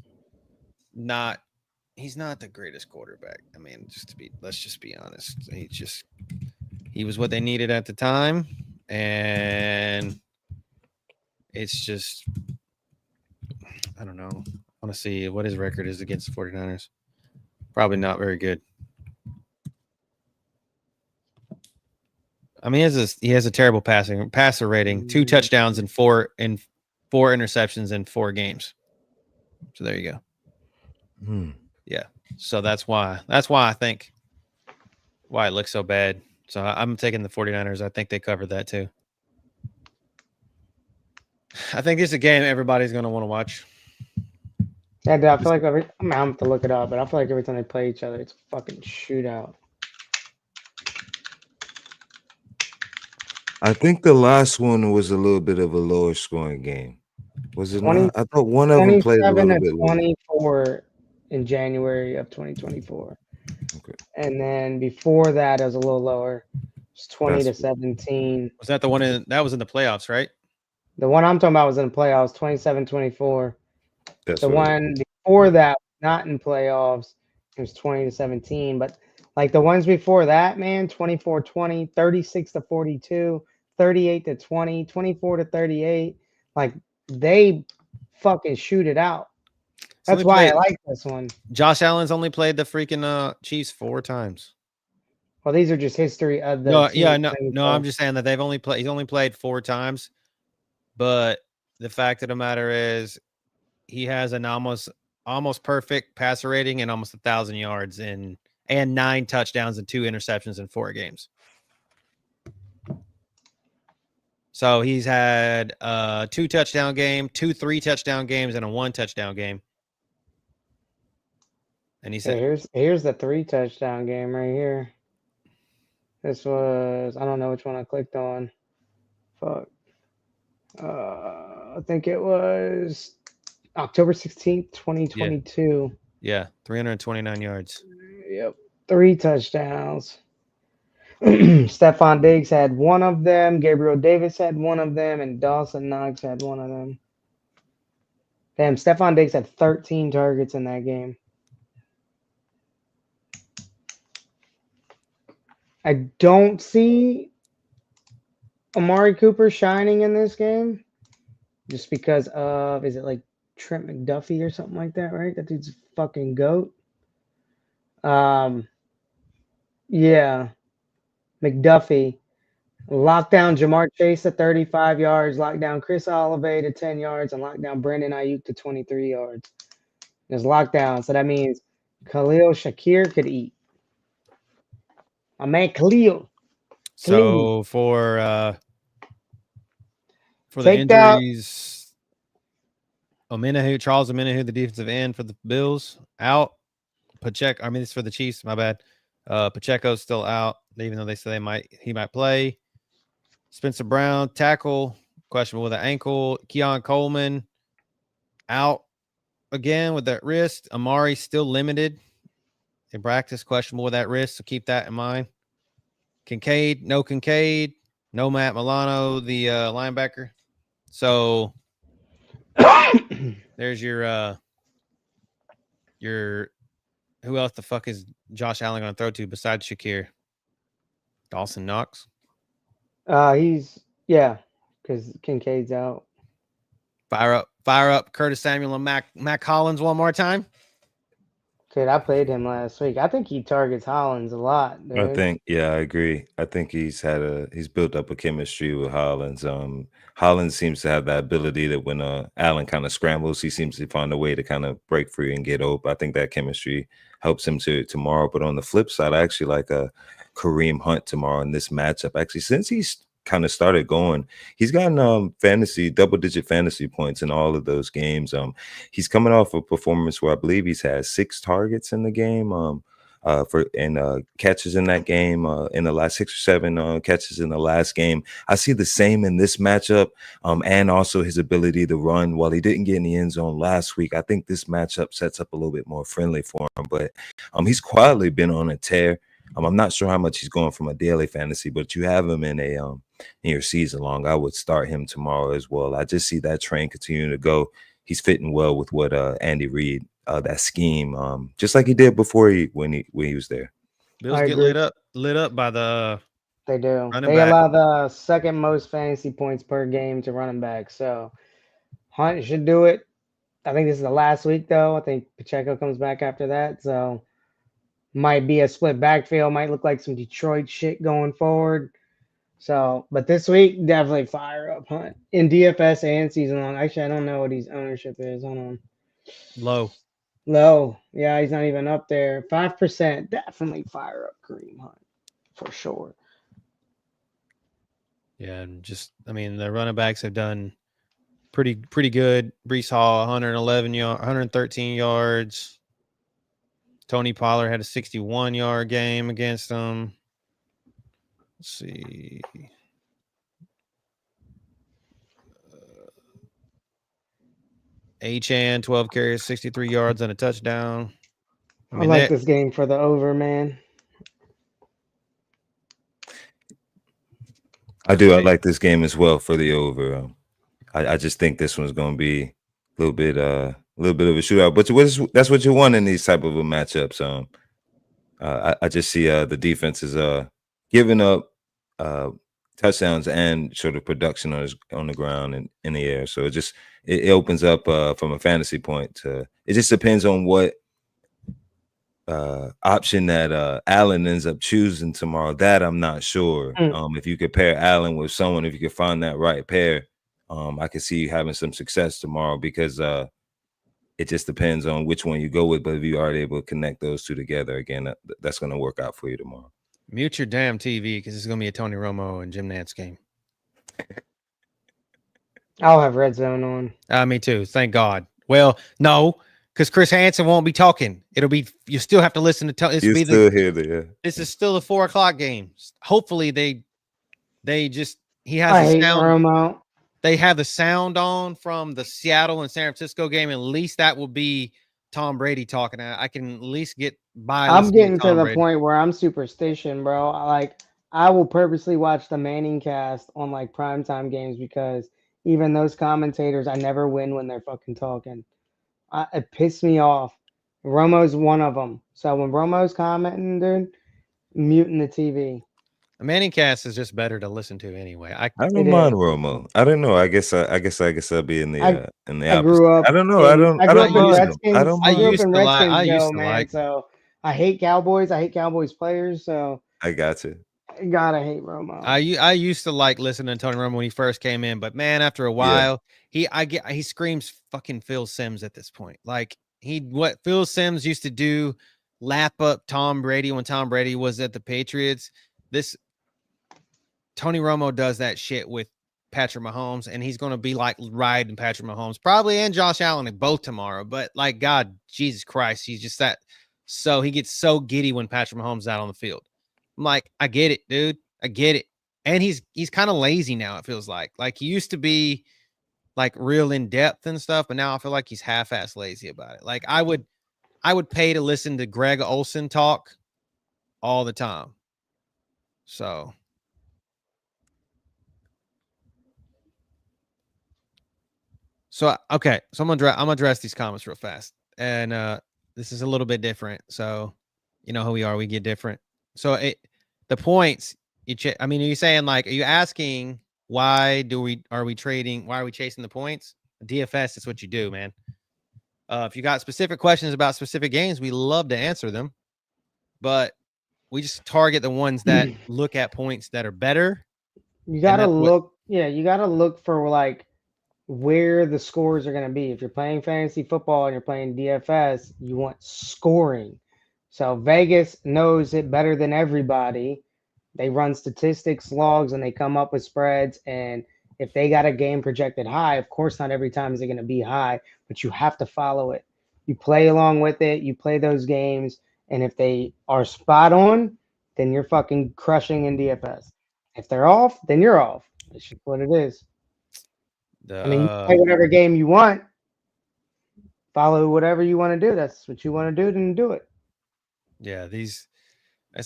not. He's not the greatest quarterback. I mean, let's just be honest. He was what they needed at the time, and it's just I don't know. I want to see what his record is against the 49ers. Probably not very good. I mean, he has a terrible passer rating. 2 touchdowns and 4 interceptions in 4 games. So there you go. Yeah. So that's why I think why it looks so bad. So I'm taking the 49ers. I think they covered that too. I think this is a game everybody's going to want to watch. Yeah, dude, I feel like I'm gonna have to look it up, but I feel like every time they play each other, it's a fucking shootout. I think the last one was a little bit of a lower scoring game. Was it not? I thought one of them played a little bit lower. 24 in January of 2024. Okay. And then before that, it was a little lower. It was 20-17. Was that the one that was in the playoffs, right? The one I'm talking about was in the playoffs, 27-24. That's the one before that, not in playoffs, it was 20-17. But like the ones before that, man, 24-20, 36-42, 38-20, 24-38. Like they fucking shoot it out. That's why I like this one. Josh Allen's only played the freaking Chiefs 4 times. Well, these are just history of the no, I'm just saying that he's only played 4 times. But the fact of the matter is he has an almost perfect passer rating and almost 1,000 yards and 9 touchdowns and 2 interceptions in 4 games. So he's had 2 touchdown game, 2 3-touchdown games, and a 1 touchdown game. And he said, here's the 3-touchdown game right here. This was, I don't know which one I clicked on. Fuck. I think it was October 16th, 2022. Yeah, 329 yards. Yep. 3 touchdowns. Stephon Diggs had 1 of them. Gabriel Davis had 1 of them. And Dawson Knox had 1 of them. Damn, Stephon Diggs had 13 targets in that game. I don't see Amari Cooper shining in this game just because of, is it like Trent McDuffie or something like that, right? That dude's a fucking goat. Yeah, McDuffie. Lock down Jamar Chase to 35 yards. Lock down Chris Olave to 10 yards, and lock down Brandon Ayuk to 23 yards. There's lockdown, so that means Khalil Shakir could eat. My man Khalil. So for the Take that. injuries, Charles Omenihu, the defensive end for the Bills, out. Pacheco, I mean, it's for the Chiefs. My bad. Pacheco's still out, even though they say he might play. Spencer Brown, tackle, questionable with an ankle. Keon Coleman, out again with that wrist. Amari still limited in practice, questionable with that wrist, so keep that in mind. Kincaid, no Matt Milano, the linebacker. So there's your who else the fuck is Josh Allen going to throw to besides Shakir? Dawson Knox? Because Kincaid's out. Fire up Curtis Samuel and Mac Hollins one more time. Dude, I played him last week. I think he targets Hollins a lot, dude. I agree. I think he's built up a chemistry with Hollins. Hollins seems to have that ability that when Allen kind of scrambles, he seems to find a way to kind of break free and get open. I think that chemistry helps him tomorrow. But on the flip side, I actually like a Kareem Hunt tomorrow in this matchup. Actually, since he's kind of started going, he's gotten double-digit fantasy points in all of those games. He's coming off a performance where I believe he's had 6 targets in the game. Catches in that game in the last 6 or 7 catches in the last game. I see the same in this matchup, and also his ability to run. While he didn't get in the end zone last week, I think this matchup sets up a little bit more friendly for him. But he's quietly been on a tear. I'm not sure how much he's going from a daily fantasy, but you have him in your season long. I would start him tomorrow as well. I just see that train continuing to go. He's fitting well with what Andy Reid, that scheme, just like he did before when he was there. Bills get lit up by the. They do. They allow the second most fantasy points per game to running back. So Hunt should do it. I think this is the last week though. I think Pacheco comes back after that. So might be a split backfield. Might look like some Detroit shit going forward. So, but this week definitely fire up Hunt in DFS and season long. Actually, I don't know what his ownership is. Hold on. Low. Yeah, he's not even up there. 5%. Definitely fire up Kareem Hunt for sure. Yeah, and the running backs have done pretty good. Breece Hall, 113 yards. Tony Pollard had a 61-yard game against them. Let's see. Achane, 12 carries, 63 yards and a touchdown. I like this game for the over, man. I do. I like this game as well for the over. I just think this one's going to be a little bit of a shootout. But that's what you want in these type of matchups. I just see the defense is giving up touchdowns and sort of production on the ground and in the air. So it opens up from a fantasy point. It just depends on what option that Allen ends up choosing tomorrow. That I'm not sure. If you could pair Allen with someone, if you could find that right pair, I can see you having some success tomorrow because it just depends on which one you go with. But if you are able to connect those two together, again, that's going to work out for you tomorrow. Mute your damn TV because it's going to be a Tony Romo and Jim Nantz game. I'll have Red Zone on. Me too. Thank God. Well, no, because Chris Hansen won't be talking. You still have to listen to This is still the 4:00 game. Hopefully he has the sound. Romo. They have the sound on from the Seattle and San Francisco game. At least that will be Tom Brady talking. I can at least get by. I'm getting to the point where I'm superstition, bro. I will purposely watch the Manning cast on like primetime games because even those commentators, I never win when they're fucking talking. It pissed me off. Romo's one of them. So when Romo's commenting, dude, muting the TV. The Manning cast is just better to listen to anyway. I don't mind Romo. I don't know. I guess I'll be in the opposite. I grew up. I don't know. I don't mind him. I grew up in Redskins, man. So I hate Cowboys. I hate Cowboys players. So I got you. Gotta hate Romo. I used to like listening to Tony Romo when he first came in, but man, after a while, he screams fucking Phil Simms at this point. Like what Phil Simms used to do, lap up Tom Brady when Tom Brady was at the Patriots. This Tony Romo does that shit with Patrick Mahomes, and he's gonna be like riding Patrick Mahomes, probably, and Josh Allen both tomorrow. But like, God, Jesus Christ, he's just that. So he gets so giddy when Patrick Mahomes is out on the field. I'm like, I get it, dude. I get it. And he's kind of lazy now, it feels like. Like he used to be like real in depth and stuff, but now I feel like he's half-ass lazy about it. Like I would pay to listen to Greg Olson talk all the time. So okay, so I'm gonna address these comments real fast. And this is a little bit different. So you know who we are, we get different. So the points I mean, are you saying like, are you asking why are we chasing the points? DFS is what you do, man. If you got specific questions about specific games, we love to answer them, but we just target the ones that look at points that are better. You gotta look, you gotta look for like where the scores are going to be. If you're playing fantasy football and you're playing DFS, you want scoring. So Vegas knows it better than everybody. They run statistics logs and they come up with spreads. And if they got a game projected high, of course, not every time is it going to be high, but you have to follow it. You play along with it. You play those games. And if they are spot on, then you're fucking crushing in DFS. If they're off, then you're off. That's just what it is. I mean, you play whatever game you want, follow whatever you want to do. That's what you want to do, then do it. Yeah, it's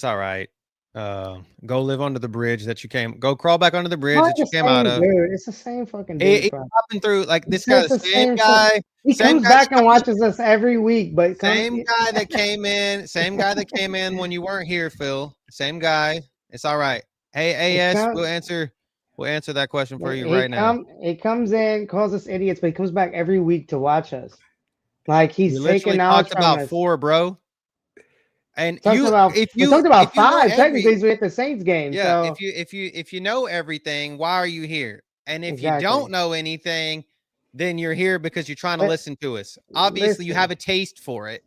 all right. Go live under the bridge that you go crawl back under the bridge that you came out of. Dude, it's the same fucking dude. It's popping through like this guy, the same guy. He comes back and watches us every week, but same guy that came in when you weren't here, Phil. Same guy. It's all right. Hey, AS, we'll answer that question for you right now. He comes in, calls us idiots, but he comes back every week to watch us. Like he's taking knowledge from about us. 4, bro. And we talked about 5 technically, we hit the Saints game. Yeah, so. if you know everything, why are you here? And if you don't know anything, then you're here because you're trying to listen to us. Obviously, you have a taste for it.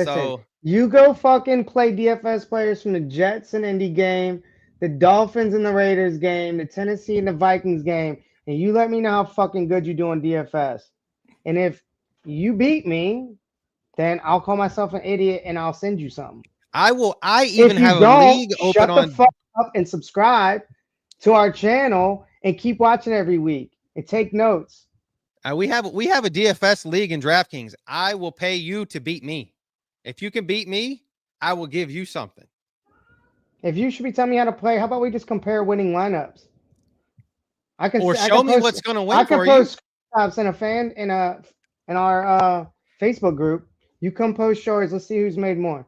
So you go fucking play DFS players from the Jets and Indy game, the Dolphins and the Raiders game, the Tennessee and the Vikings game, and you let me know how fucking good you do on DFS. And if you beat me, then I'll call myself an idiot and I'll send you something. I even have a league open shut the fuck up and subscribe to our channel and keep watching every week and take notes. We have a DFS league in DraftKings. I will pay you to beat me. If you can beat me, I will give you something. If you should be telling me how to play, how about we just compare winning lineups? Show me what's going to win for you. I can post screenshots in our Facebook group. You come post yours. Let's see who's made more.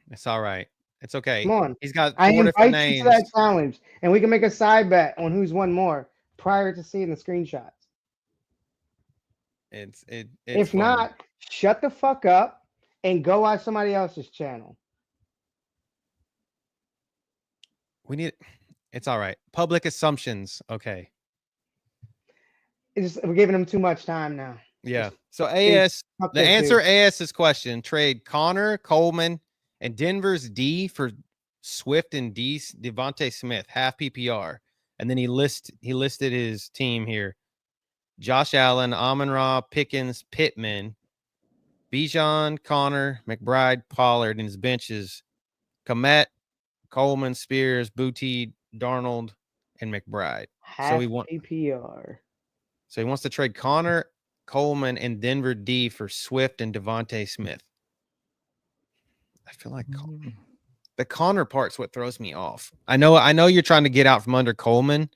It's all right. It's okay. Come on. He's got 4 different names. You to that challenge, and we can make a side bet on who's won more prior to seeing the screenshots. It's if funny. Not, shut the fuck up and go watch somebody else's channel. It's all right. Public assumptions. Okay. We're giving them too much time now. Yeah. So AS's question: trade Connor, Coleman, and Denver's D for Swift and Devontae Smith, half PPR, and then he listed his team here: Josh Allen, Amon-Ra, Pickens, Pittman, Bijan, Connor, McBride, Pollard, and his benches: Komet, Coleman, Spears, Booty, Darnold, and McBride. Half PPR. So he wants to trade Connor, Coleman, and Denver D for Swift and Devontae Smith. I feel like the Connor part's what throws me off. I know you're trying to get out from under Coleman.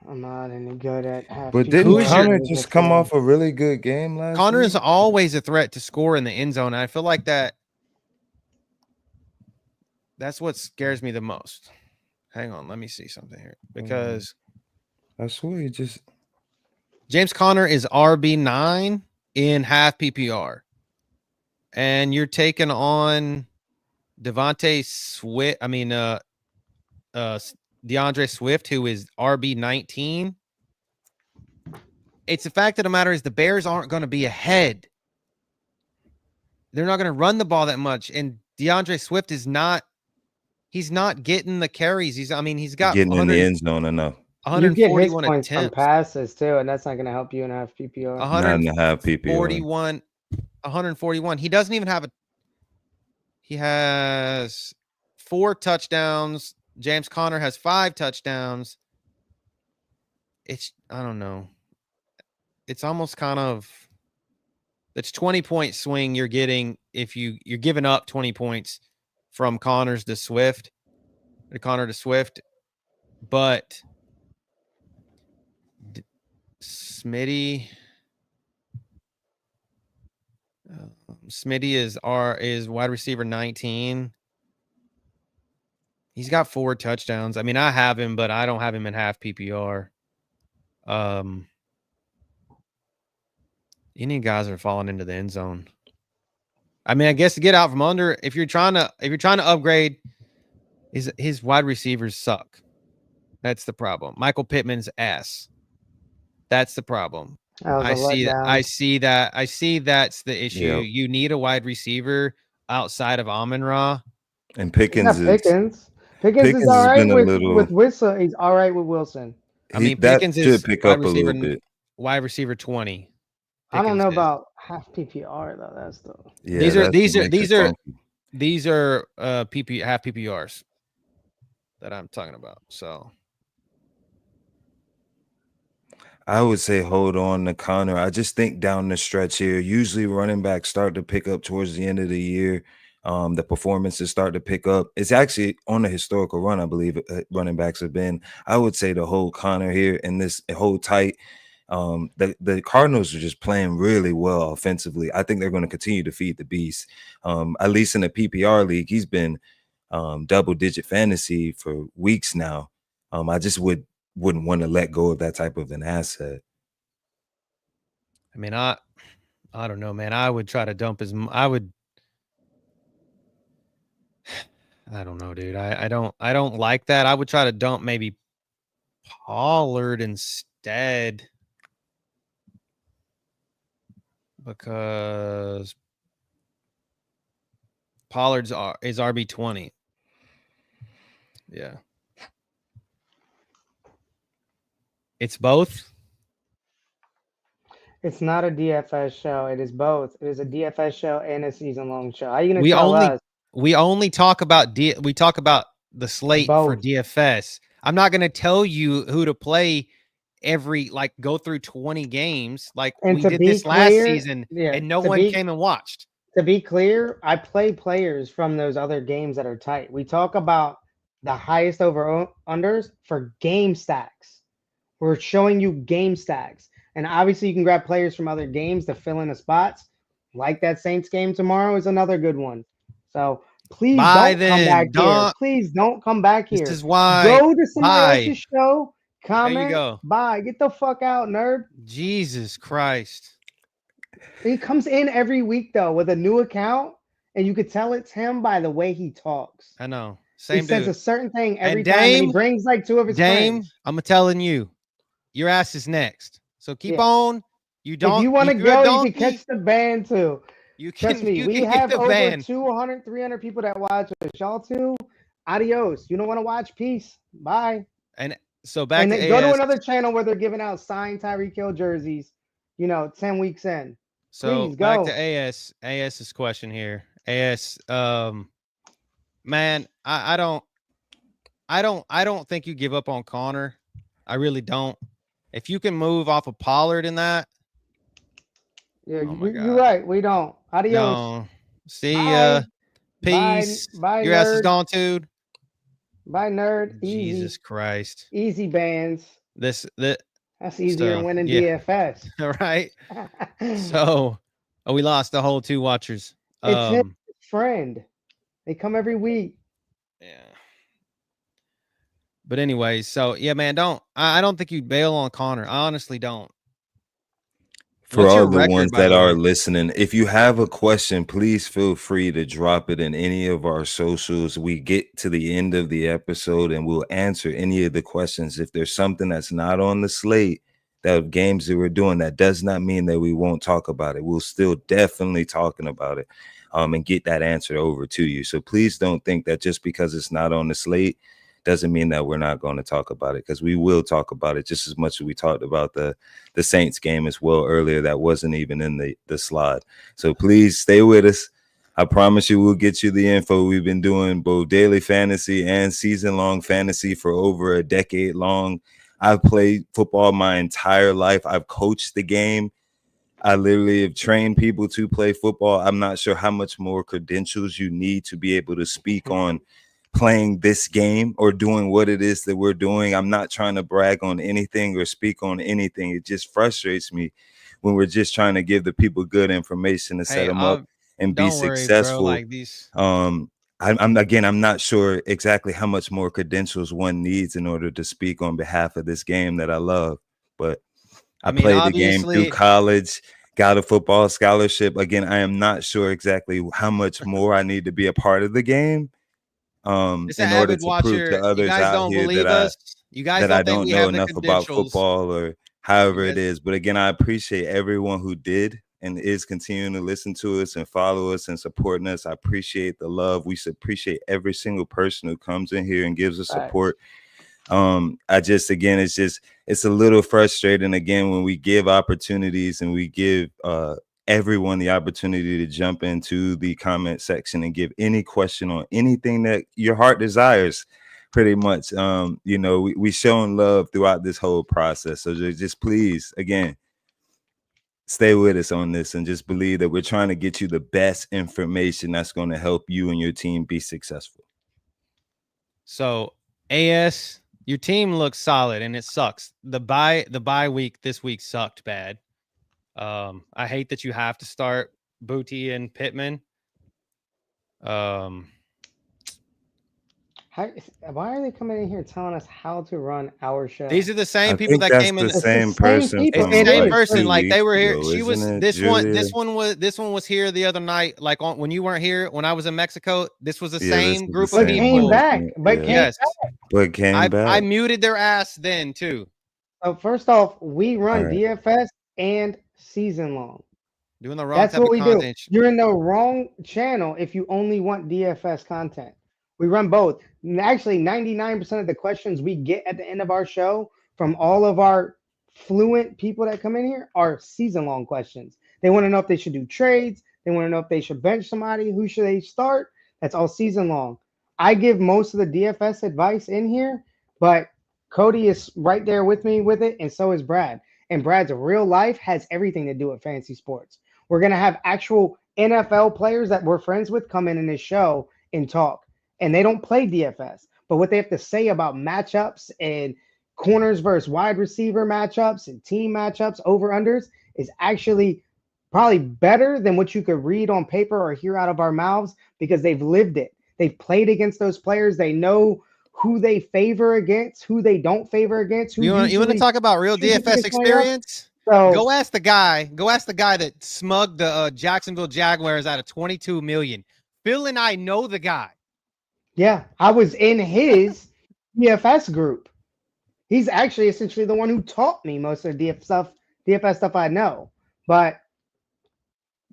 I'm not any good at half. But didn't Connor just come off a really good game last Connor week? is always a threat to score in the end zone. And I feel like that's what scares me the most. Hang on, let me see something here. Because I swear you just James Conner is RB9 in half PPR. And you're taking on Devontae Swift. DeAndre Swift, who is RB19. It's the fact of the matter is the Bears aren't going to be ahead. They're not going to run the ball that much. And DeAndre Swift is not, he's not getting the carries. He's got getting in the end zone enough. You get his 141 points from attempts. passes too, and that's not going to help you in half PPR. 9.5 PPR. 141. He doesn't even have he has 4 touchdowns. James Conner has 5 touchdowns. I don't know. It's almost kind of, it's 20-point swing you're getting if you're giving up 20 points from Connor to Swift. But Smitty is wide receiver 19. He's got 4 touchdowns. I mean, I have him, but I don't have him in half PPR. Any guys are falling into the end zone. I mean, I guess to get out from under, if you're trying to upgrade, his wide receivers suck. That's the problem. Michael Pittman's ass. That's the problem. I see that's the issue. Yep. You need a wide receiver outside of Amon-Ra. And Pickens is all right with Wilson. He's all right with Wilson. I mean, Pickens is pick up a little bit. Wide receiver 20. I don't know about half PPR though. That's the these are half PPRs that I'm talking about. So I would say hold on to Connor. I just think down the stretch here, usually running backs start to pick up towards the end of the year. The performances start to pick up. It's actually on a historical run, I believe, running backs have been. I would say to hold Connor here and this hold tight. The Cardinals are just playing really well offensively. I think they're going to continue to feed the beast. At least in the PPR league, he's been double-digit fantasy for weeks now. I just wouldn't want to let go of that type of an asset. I mean, I don't know, man. I would try to dump his. I don't know, dude. I don't like that. I would try to dump maybe Pollard instead, because Pollard's is RB20. Yeah. It's both. It's not a DFS show. It is both. It is a DFS show and a season-long show. How are you going to tell us? We only talk about we talk about the slate for DFS. I'm not going to tell you who to play go through 20 games like we did this last season, and no one came and watched. To be clear, I play players from those other games that are tight. We talk about the highest over-unders for game stacks. We're showing you game stacks. And obviously you can grab players from other games to fill in the spots. Like that Saints game tomorrow is another good one. So please don't come back here. Please don't come back here. This is why. Go to somebody else's show. Comment. There you go. Bye. Get the fuck out, nerd. Jesus Christ. He comes in every week though with a new account, and you could tell it's him by the way he talks. I know. He says a certain thing every time, and he brings like 2 of his friends. I'm telling you, your ass is next. So keep on. If you want to go, you can catch the band too. Trust me, we have over 200, 300 people that watch us. Y'all too. Adios. You don't want to watch? Peace. Bye. And so back and to then go to another channel where they're giving out signed Tyreek Hill jerseys, 10 weeks in. So please back go. to AS's question here. AS, man, I don't think you give up on Connor. I really don't. If you can move off of Pollard in that. Yeah, you're right. We don't. Adios. No. See ya. Peace. Bye, your nerd. ass is gone, dude. Bye, nerd. Easy. Jesus Christ. Easy bands. That's easier than winning DFS. Right. So we lost the whole 2 watchers. It's his friend. They come every week. Yeah. But anyways, so yeah, man, I don't think you bail on Connor. I honestly don't. For What's all your the record, ones by that the are way? listening, if you have a question, please feel free to drop it in any of our socials. We get to the end of the episode and we'll answer any of the questions. If there's something that's not on the slate, that games that we're doing, that does not mean that we won't talk about it. We'll still definitely talking about it, and get that answer over to you. So please don't think that just because it's not on the slate doesn't mean that we're not going to talk about it, because we will talk about it just as much as we talked about the Saints game as well earlier. That wasn't even in the slide. So please stay with us. I promise you we'll get you the info. We've been doing both daily fantasy and season-long fantasy for over a decade long. I've played football my entire life. I've coached the game. I literally have trained people to play football. I'm not sure how much more credentials you need to be able to speak on playing this game or doing what it is that we're doing. I'm not trying to brag on anything or speak on anything. It just frustrates me when we're just trying to give the people good information to set Hey, them up and be don't worry, bro. successful. Like these. I'm not sure exactly how much more credentials one needs in order to speak on behalf of this game that I love. But I I mean, played the game through obviously, college, got a football scholarship. Again, I am not sure exactly how much more I need to be a part of the game, it's an in order avid to prove to watcher. You others guys out don't here that believe us. You guys I don't think don't we know have the enough about credentials. football or You however it guys, is. But again, I appreciate everyone who did and is continuing to listen to us and follow us and supporting us. I appreciate the love. We appreciate every single person who comes in here and gives us support. I just, again, it's a little frustrating again when we give opportunities and we give everyone the opportunity to jump into the comment section and give any question on anything that your heart desires. Pretty much, we shown love throughout this whole process. So just please, again, stay with us on this and just believe that we're trying to get you the best information that's going to help you and your team be successful. so AS, your team looks solid and it sucks. The bye week this week sucked bad. I hate that you have to start Booty and Pittman. Why are they coming in here telling us how to run our show? These are the I same people think that that's came in. the It's the same same person people. It's the from same like person. 2 Like they weeks were here. ago, She was isn't it, this Julia? one. This one was here the other night. Like when you weren't here when I was in Mexico. This was the Yeah, this same is group the of But same came people. back. person. But Yeah. came Yes, back. But came back. I muted their ass then too. So first off, we run All right. DFS and season long. Doing the wrong That's type what of we do. content. You're in the wrong channel if you only want DFS content. We run both. Actually, 99% of the questions we get at the end of our show from all of our fluent people that come in here are season long questions. They want to know if they should do trades. They want to know if they should bench somebody. Who should they start? That's all season long. I give most of the DFS advice in here, but Cody is right there with me with it, and so is Brad. And Brad's real life has everything to do with fantasy sports. We're going to have actual NFL players that we're friends with come in this show and talk. And they don't play DFS, but what they have to say about matchups and corners versus wide receiver matchups and team matchups, over unders, is actually probably better than what you could read on paper or hear out of our mouths, because they've lived it. They've played against those players. They know who they favor against, who they don't favor against. Who You want to talk about real chooses DFS against somebody else. experience? So Go ask the guy. Go ask the guy that smugged the Jacksonville Jaguars out of 22 million. Phil and I know the guy. yeah, I was in his DFS group. He's actually essentially the one who taught me most of the DFS stuff I know. But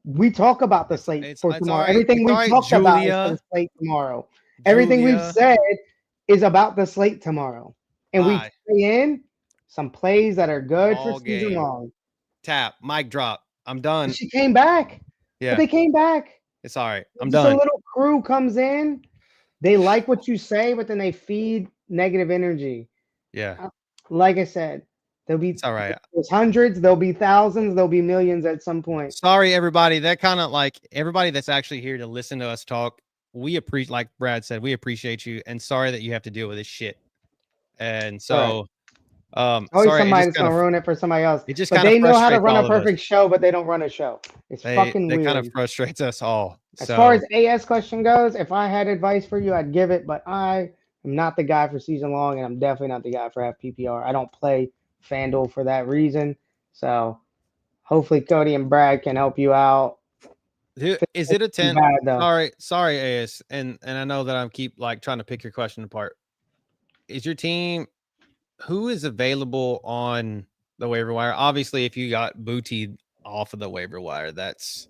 we talk about the slate for tomorrow. All right. Everything It's we all right, talked about is for Julia. the slate tomorrow. Everything we've said is about the slate tomorrow. And we Bye. play in some plays that are good All for season game. long. Tap. Mic drop. I'm done. She came back. Yeah. But they came back. It's all right. I'm Just done. a little crew comes in. They like what you say, but then they feed negative energy. Yeah. Like I said, there'll be It's all right. there's hundreds, there'll be thousands, there'll be millions at some point. Sorry, everybody. That kind of like everybody that's actually here to listen to us talk. We appreciate, like Brad said, we appreciate you. And sorry that you have to deal with this shit. And so, Always sorry, somebody's gonna ruin it for somebody else. It just but kind of they know how to frustrates run a all of us. perfect show, but they don't run a show. It's fucking They weird. kind of frustrates us all. As far as AS question goes, if I had advice for you, I'd give it, but I am not the guy for season long, and I'm definitely not the guy for FPPR. I don't play FanDuel for that reason. So Hopefully Cody and Brad can help you out. Is it a 10? Bad, though. Sorry, AS. And I know that I keep like trying to pick your question apart. Is your team, who is available on the waiver wire? Obviously, if you got Booty off of the waiver wire, that's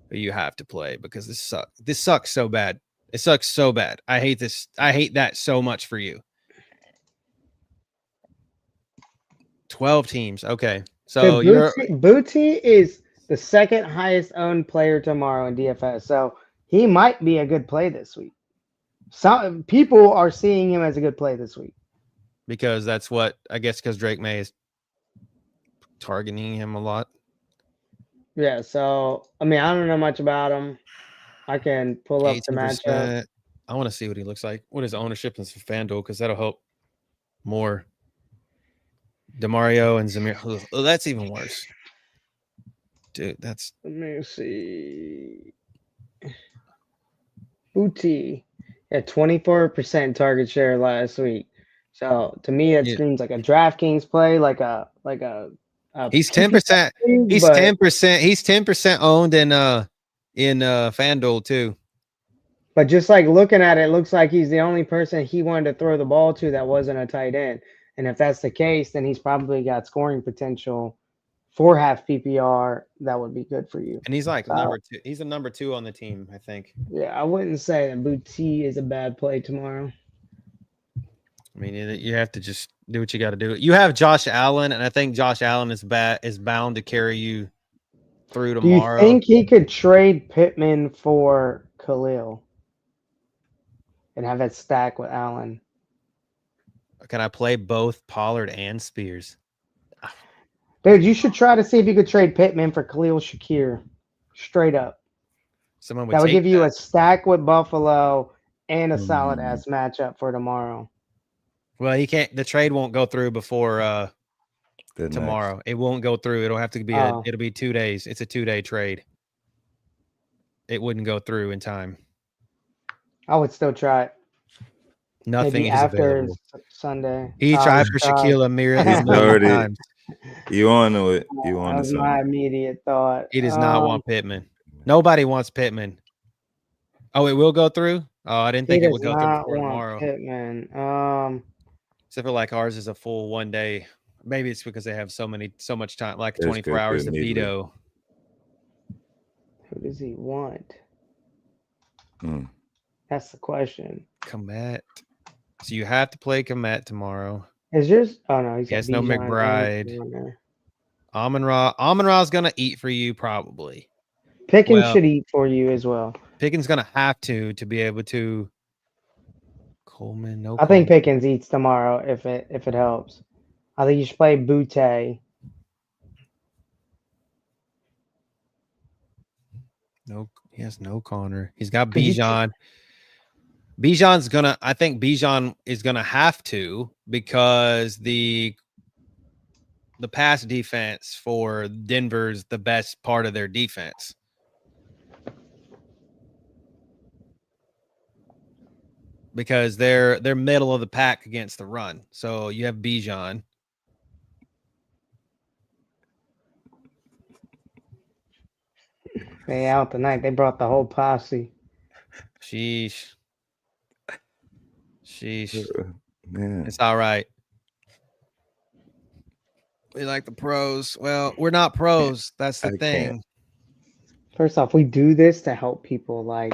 who you have to play because this sucks. This sucks so bad. It sucks so bad. I hate this. I hate that so much for you. 12 teams. Okay. So Booty is the second highest owned player tomorrow in DFS. So he might be a good play this week. Some people are seeing him as a good play this week. Because that's what, I guess, because Drake May is targeting him a lot. Yeah, so, I mean, I don't know much about him. I can pull up the matchup. I want to see what he looks like. What is ownership in FanDuel? Because that'll help more. DeMario and Zamir. Oh, that's even worse. Dude, that's... Let me see. Booty at 24% target share last week. So to me, it screams like a DraftKings play, like a he's 10%. He's 10%. He's 10% owned in FanDuel too. But just like looking at it, it looks like he's the only person he wanted to throw the ball to that wasn't a tight end. And if that's the case, then he's probably got scoring potential for half PPR. That would be good for you. And he's like number 2. He's a number 2 on the team, I think. Yeah, I wouldn't say that Booty is a bad play tomorrow. I mean, you have to just do what you got to do. You have Josh Allen, and I think Josh Allen is bound to carry you through tomorrow. Do you think he could trade Pittman for Khalil and have that stack with Allen? Can I play both Pollard and Spears? Dude, you should try to see if you could trade Pittman for Khalil Shakir. Straight up. Someone would that would give you a stack with Buffalo and a solid ass matchup for tomorrow. Well, he can't. The trade won't go through before tomorrow. It won't go through. It'll have to be it'll be 2 days. It's a 2-day trade. It wouldn't go through in time. I would still try it. Nothing Maybe is after available. Sunday. He tried for Shaquille O'Neal times. You on to it. You that on was to my immediate thought. He does not want Pittman. Nobody wants Pittman. Oh, it will go through? Oh, I didn't think it would go through before tomorrow. Pittman. Except for like ours is a full 1 day. Maybe it's because they have so much time, like 24 hours to veto. Who does he want? That's the question. Komet. So you have to play Komet tomorrow. Is yours? Oh no, he has no McBride. Amon-Ra is gonna eat for you probably. Pickens should eat for you as well. Pickens gonna have to be able to. Coleman, no. I think Pickens eats tomorrow if it helps. I think you should play Butte. No, he has no Connor. He's got Bijan. I think Bijan is gonna have to because the pass defense for Denver's the best part of their defense. Because they're middle of the pack against the run. So you have Bijan. They out tonight. They brought the whole posse. Sheesh. Man. It's all right. We like the pros. Well, we're not pros. That's the thing. First off, we do this to help people. Like,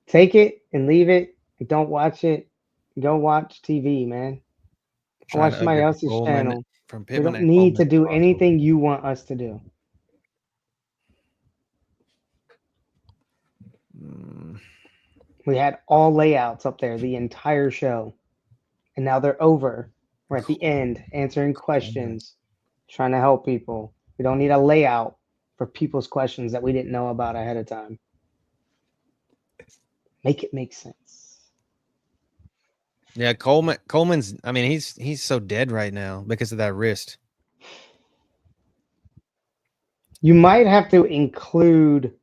take it and leave it. Don't watch it. Go watch TV, man. Watch somebody else's channel. We don't need to do anything you want us to do. We had all layouts up there the entire show. And now they're over. We're at the end answering questions, trying to help people. We don't need a layout for people's questions that we didn't know about ahead of time. Make it make sense. Yeah, Coleman's. I mean, he's so dead right now because of that wrist. You might have to include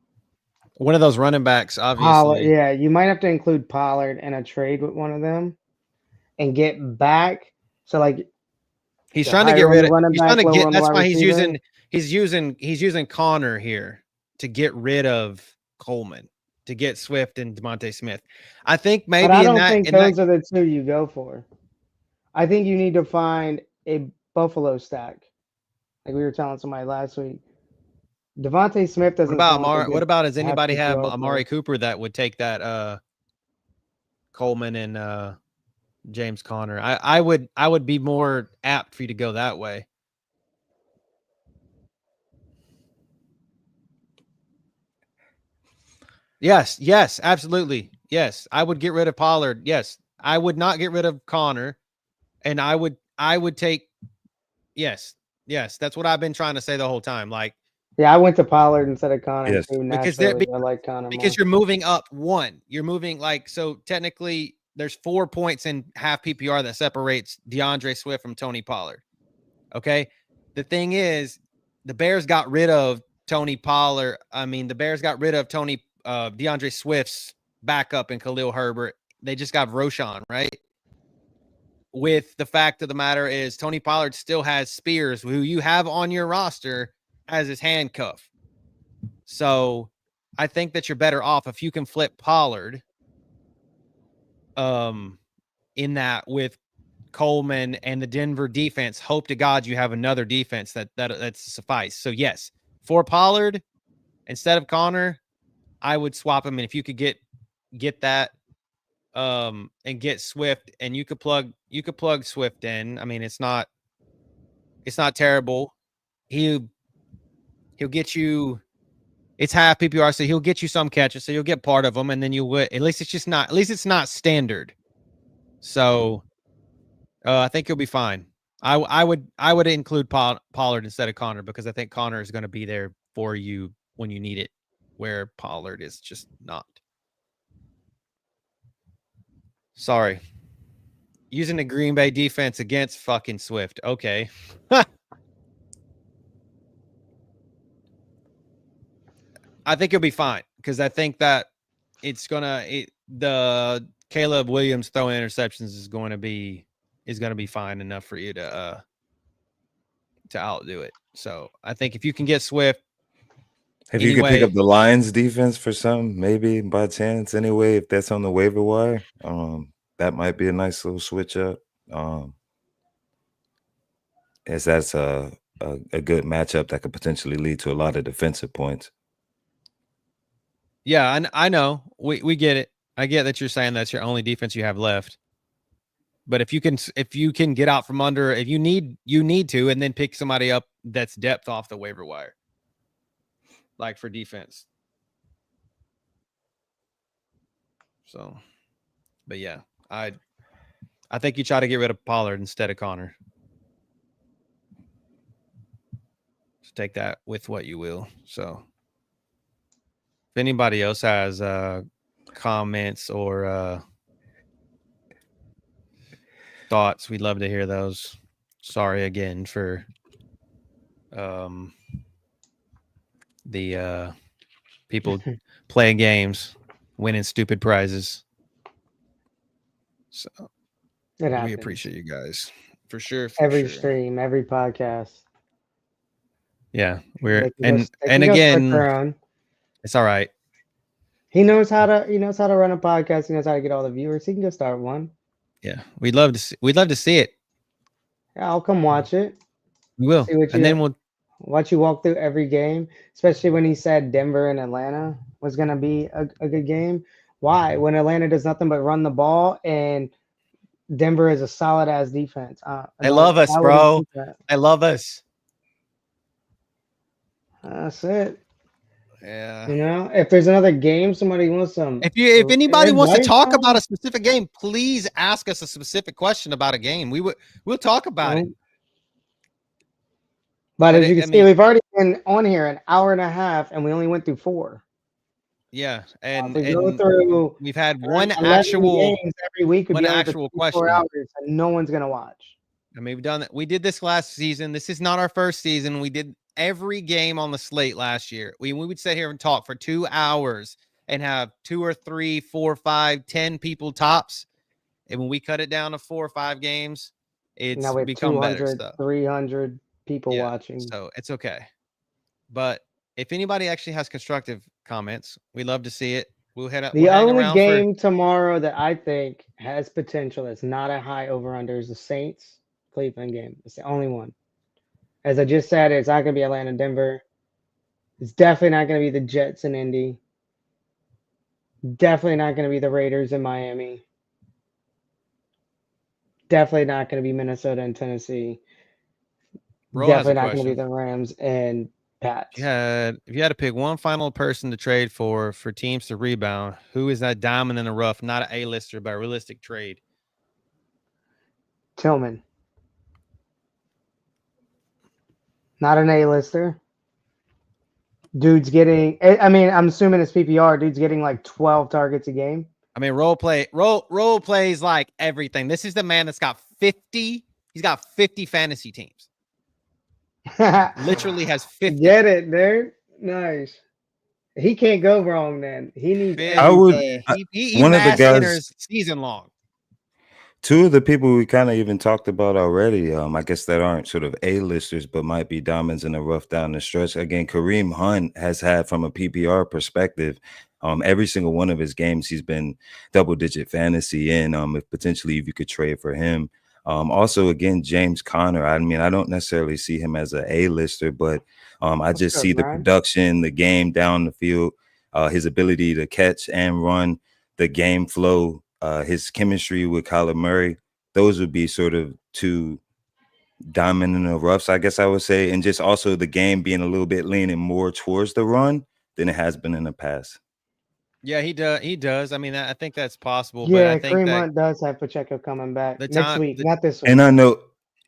one of those running backs, obviously. Pollard, yeah, you might have to include Pollard in a trade with one of them and get back. So like he's trying to get rid of. He's trying to get. That's why he's he's using Connor here to get rid of Coleman, to get Swift and DeVonta Smith. I think maybe But I in don't that think in that those are the two you go for. I think you need to find a Buffalo stack, like we were telling somebody last week. DeVonta Smith what doesn't about sound like a What good about does half anybody have PPR Amari play. Cooper that would take that Coleman and James Conner? I would be more apt for you to go that way. Yes, absolutely. Yes, I would get rid of Pollard. Yes, I would not get rid of Connor, and I would take. Yes, that's what I've been trying to say the whole time. Like, Yeah, I went to Pollard instead of Connor Yes. too. because Naturally, I like Connor because more. you're moving up one. You're moving so technically there's 4 points in half PPR that separates DeAndre Swift from Tony Pollard. Okay, the thing is, the Bears got rid of Tony Pollard. I mean, the Bears got rid of DeAndre Swift's backup in Khalil Herbert. They just got Roshan, right? With the fact of the matter is Tony Pollard still has Spears, who you have on your roster as his handcuff. So I think that you're better off if you can flip Pollard in that with Coleman and the Denver defense. Hope to God you have another defense that's suffice. So yes, for Pollard instead of Connor, I would swap him. And if you could get that and get Swift, and you could plug Swift in. I mean, it's not terrible. He'll get you. It's half PPR, so he'll get you some catches, so you'll get part of them, and then you would. At least it's not standard. So I think you'll be fine. I would include Pollard instead of Connor, because I think Connor is going to be there for you when you need it, where Pollard is just not. Sorry. Using the Green Bay defense against fucking Swift. Okay. I think you'll be fine, because I think that the Caleb Williams throwing interceptions is going to be fine enough for you to outdo it. So I think if you can get Swift, If you could pick up the Lions defense for some, maybe by chance anyway, if that's on the waiver wire, that might be a nice little switch up. As that's a good matchup that could potentially lead to a lot of defensive points. Yeah, and I know we get it. I get that you're saying that's your only defense you have left. But if you can get out from under, if you need to, and then pick somebody up that's depth off the waiver wire, like for defense. So, but yeah, I think you try to get rid of Pollard instead of Connor. Just take that with what you will. So, if anybody else has comments or thoughts, we'd love to hear those. Sorry again for the people playing games, winning stupid prizes. So we appreciate you guys for sure. Every stream, every podcast. Yeah, and again, it's all right. He knows how to run a podcast. He knows how to get all the viewers. He can just start one. Yeah, we'd love to see it. Yeah, I'll come watch it. We will, and then we'll watch you walk through every game. Especially when he said Denver and Atlanta was gonna be a good game. Why? When Atlanta does nothing but run the ball and Denver is a solid ass defense. They love us, bro. They love us. That's it. Yeah. You know, if there's another game, somebody wants some. If anybody wants to talk about a specific game, please ask us a specific question about a game. We'll talk about it. But as you can see, we've already been on here an hour and a half, and we only went through 4. Yeah, and we've had one actual games every week. Would one be actual question. 4 hours, and no one's gonna watch. I mean, we've done that. We did this last season. This is not our first season. We did every game on the slate last year. We would sit here and talk for 2 hours and have 2 or 3, 4, 5, 10 people tops. And when we cut it down to 4 or 5 games, it's become better stuff. 300 people watching. So it's okay. But if anybody actually has constructive comments, we love to see it. We'll head up. The We'll hang only around for. game tomorrow that I think has potential that's not a high over-under is the Saints Cleveland game. It's the only one. As I just said, it's not going to be Atlanta Denver. It's definitely not going to be the Jets in Indy. Definitely not going to be the Raiders in Miami. Definitely not going to be Minnesota and Tennessee. Bro has a Definitely not going to be question. the Rams and Pats. If you had to pick one final person to trade for teams to rebound, who is that diamond in the rough, not an A-lister, but a realistic trade? Tillman. Not an A-lister. Dude's getting, I mean, I'm assuming it's PPR. Dude's getting like 12 targets a game. I mean, role plays like everything. This is the man that's got 50. He's got 50 fantasy teams. Literally has 50. Get it, dude. Nice. He can't go wrong then. He needs I would- he one of the guys season long. Two of the people we kind of even talked about already, I guess that aren't sort of A-listers, but might be diamonds in the rough down the stretch. Again, Kareem Hunt has had, from a PPR perspective, every single one of his games, he's been double-digit fantasy in. If potentially if you could trade for him. Also, again, James Conner. I mean, I don't necessarily see him as an A-lister, but I just see the production, the game down the field, his ability to catch and run, the game flow, his chemistry with Kyler Murray. Those would be sort of two diamond in the roughs, I guess I would say. And just also the game being a little bit leaning more towards the run than it has been in the past. Yeah, he does. I mean, I think that's possible. Yeah, but I think Kareem Hunt does have Pacheco coming back next week, not this week. And I know,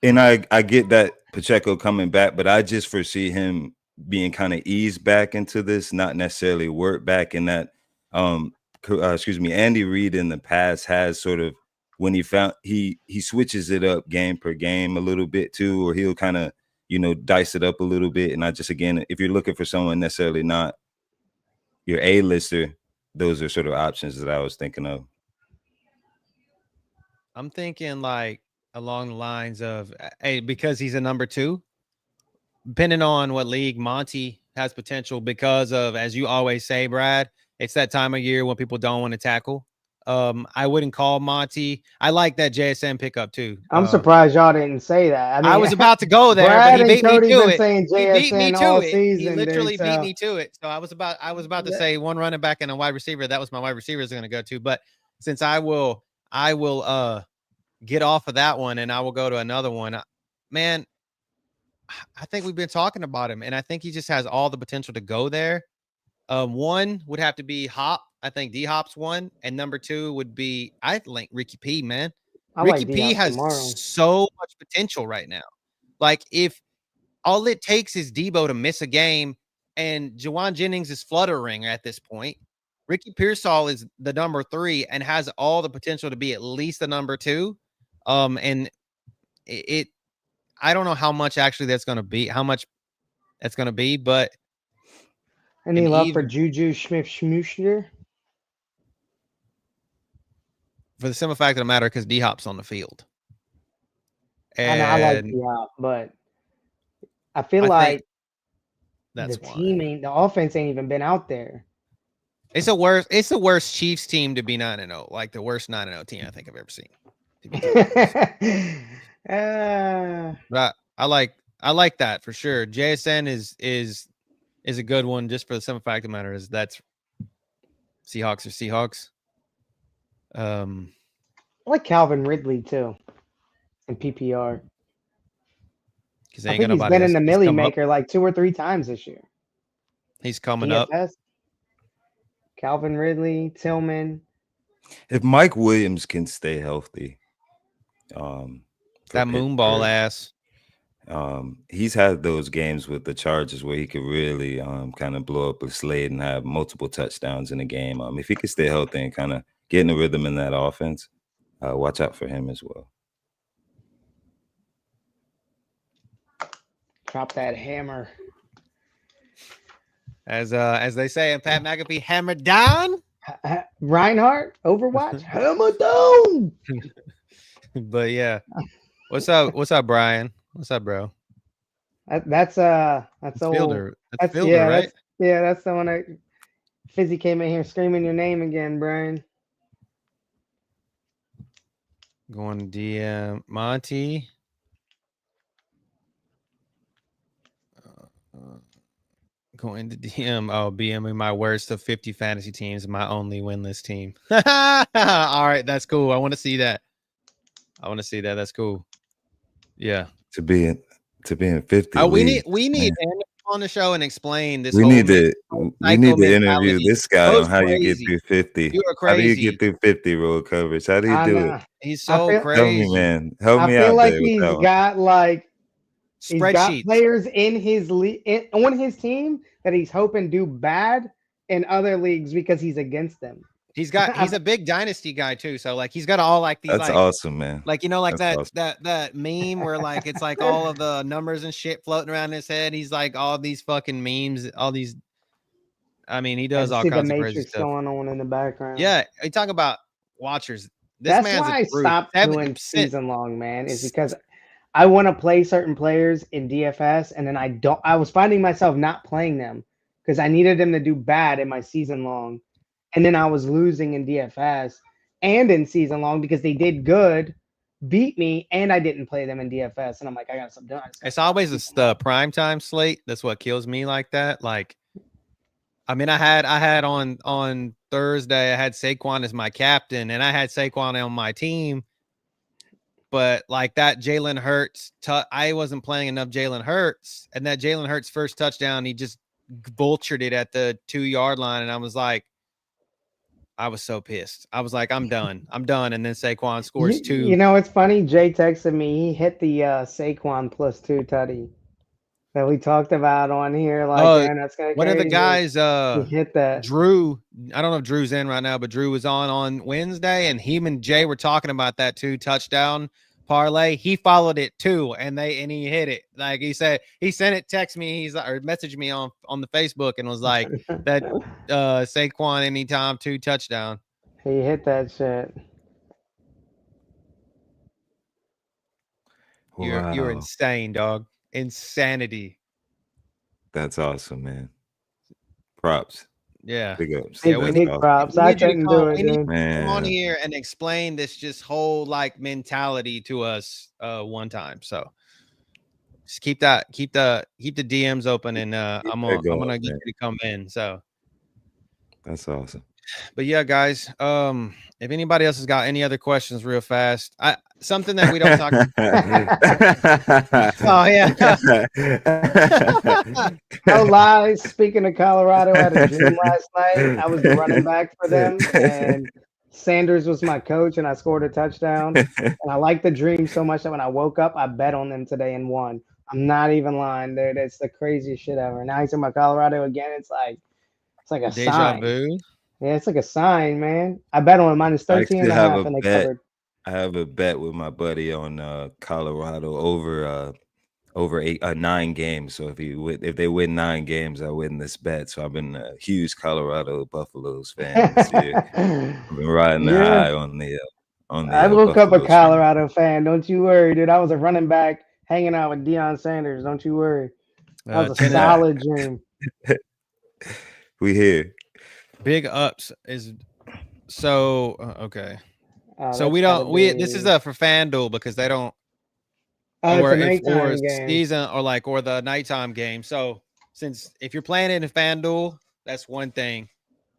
and I get that Pacheco coming back, but I just foresee him being kind of eased back into this, not necessarily work back in that. Andy Reid in the past has sort of, when he switches it up game per game a little bit too, or he'll kind of, dice it up a little bit. And I just, again, if you're looking for someone necessarily not your A-lister, those are sort of options that I was thinking of. I'm thinking like along the lines of, hey, because he's a number 2, depending on what league, Monty has potential because of, as you always say, Brad, it's that time of year when people don't want to tackle. I wouldn't call Monty. I like that JSN pickup too. I'm surprised y'all didn't say that. I was about to go there, Brad but he beat and me Cody to been it. saying JSN He beat me to all it. season. He literally dude, beat me to it. So I was about to say one running back and a wide receiver. That was my wide receiver is going to go to. But since I will get off of that one and I will go to another one. Man, I think we've been talking about him, and I think he just has all the potential to go there. One would have to be Hop. I think D Hop's one, and number 2 would be, I think, Ricky P. Man, Ricky P has so much potential right now. Like, if all it takes is Debo to miss a game, and Jawan Jennings is fluttering at this point, Ricky Pearsall is the number 3 and has all the potential to be at least the number 2. And I don't know how much actually that's going to be, but any love for Juju Smith-Schuster? For the simple fact of the matter, because D-Hop's on the field. And I like D-Hop, but I feel like the offense ain't even been out there. It's the worst Chiefs team to be 9-0, like the worst 9-0 team I think I've ever seen. But I like that for sure. JSN is a good one, just for the simple fact of the matter is that's Seahawks are Seahawks. I like Calvin Ridley too in PPR. Because I think he's been in the Millie Maker like 2 or 3 times this year. He's coming up. Calvin Ridley, Tillman. If Mike Williams can stay healthy, that moonball ass. He's had those games with the Chargers where he could really kind of blow up a slate and have multiple touchdowns in a game. If he could stay healthy and kind of get in the rhythm in that offense, watch out for him as well. Drop that hammer. As they say in Pat McAfee, hammer down. Reinhardt, Overwatch, hammer down. But yeah, what's up, Brian? What's up, bro? That's old. Fielder. That's That's Fielder, yeah, right? that's the one that Fizzy came in here screaming your name again, Brian. Going DM Monty. Going to DM. Oh, BMing my worst of 50 fantasy teams, my only winless team. All right, that's cool. I want to see that. That's cool. Yeah. To be in 50 we leagues, need man. him on the show and explain this We whole need to psycho interview mentality. this guy Bro's on how you get crazy. through 50. You are How do you crazy. get through 50 roll coverage? How do you do it? He's so crazy. Help me, man. Help me I feel out like there with he's that one. got like he's got Spreadsheets. players in his on his team that he's hoping do bad in other leagues because he's against them. He's a big dynasty guy too. So like he's got all like these That's like awesome, man. like like That's that meme where like it's like all of the numbers and shit floating around his head. He's like all these fucking memes, all these. I mean, he does all see kinds the of crazy Matrix stuff. going on in the background. Yeah, you talk about watchers. That's why I stopped doing 70%. season long, man. Is because I want to play certain players in DFS, and then I was finding myself not playing them because I needed them to do bad in my season long, and then I was losing in DFS and in season long because they did good, beat me, and I didn't play them in DFS, and I'm like, I got something done. It's always the primetime slate. That's what kills me like that. Like, I mean, I had on Thursday, I had Saquon as my captain, and I had Saquon on my team. But like that Jalen Hurts, I wasn't playing enough Jalen Hurts, and that Jalen Hurts first touchdown, he just vultured it at the 2-yard line, and I was so pissed. I was like, I'm done. And then Saquon scores 2. You know, it's funny. Jay texted me. He hit the Saquon +2 tutty that we talked about on here. Like, man, that's kind of one of the guys, he hit that. Drew. I don't know if Drew's in right now, but Drew was on Wednesday, and him and Jay were talking about that 2 touchdown parlay. He followed it too, and he hit it. Like he said, he sent it, text me, or messaged me on the Facebook, and was like that Saquon anytime 2 touchdown. He hit that shit. You're insane, dog. Insanity. That's awesome, man. Props. Yeah. Big ups. Yeah, we need props. I couldn't do it, dude. Come on here and explain this just whole like mentality to us one time. So just keep the DMs open, and I'm gonna get you to come in. So that's awesome. But yeah, guys, if anybody else has got any other questions real fast, something that we don't talk about. Oh yeah. No lies. Speaking of Colorado, I had a dream last night. I was the running back for them, and Sanders was my coach, and I scored a touchdown. And I liked the dream so much that when I woke up, I bet on them today and won. I'm not even lying, dude. It's the craziest shit ever. Now he's in my Colorado again. It's like a deja sign. Vu. Yeah, it's like a sign, man. I bet on -13.5, and they covered. I have a bet with my buddy on Colorado over 9 games. So if they win 9 games, I win this bet. So I've been a huge Colorado Buffaloes fan this year. I've been riding the high on the. I woke up a Colorado fan. Don't you worry, dude. I was a running back hanging out with Deion Sanders. Don't you worry. That was a solid dream. We here. Big ups is so okay. So this is for FanDuel because they don't or season or the nighttime game. So since if you're playing it in FanDuel, that's one thing.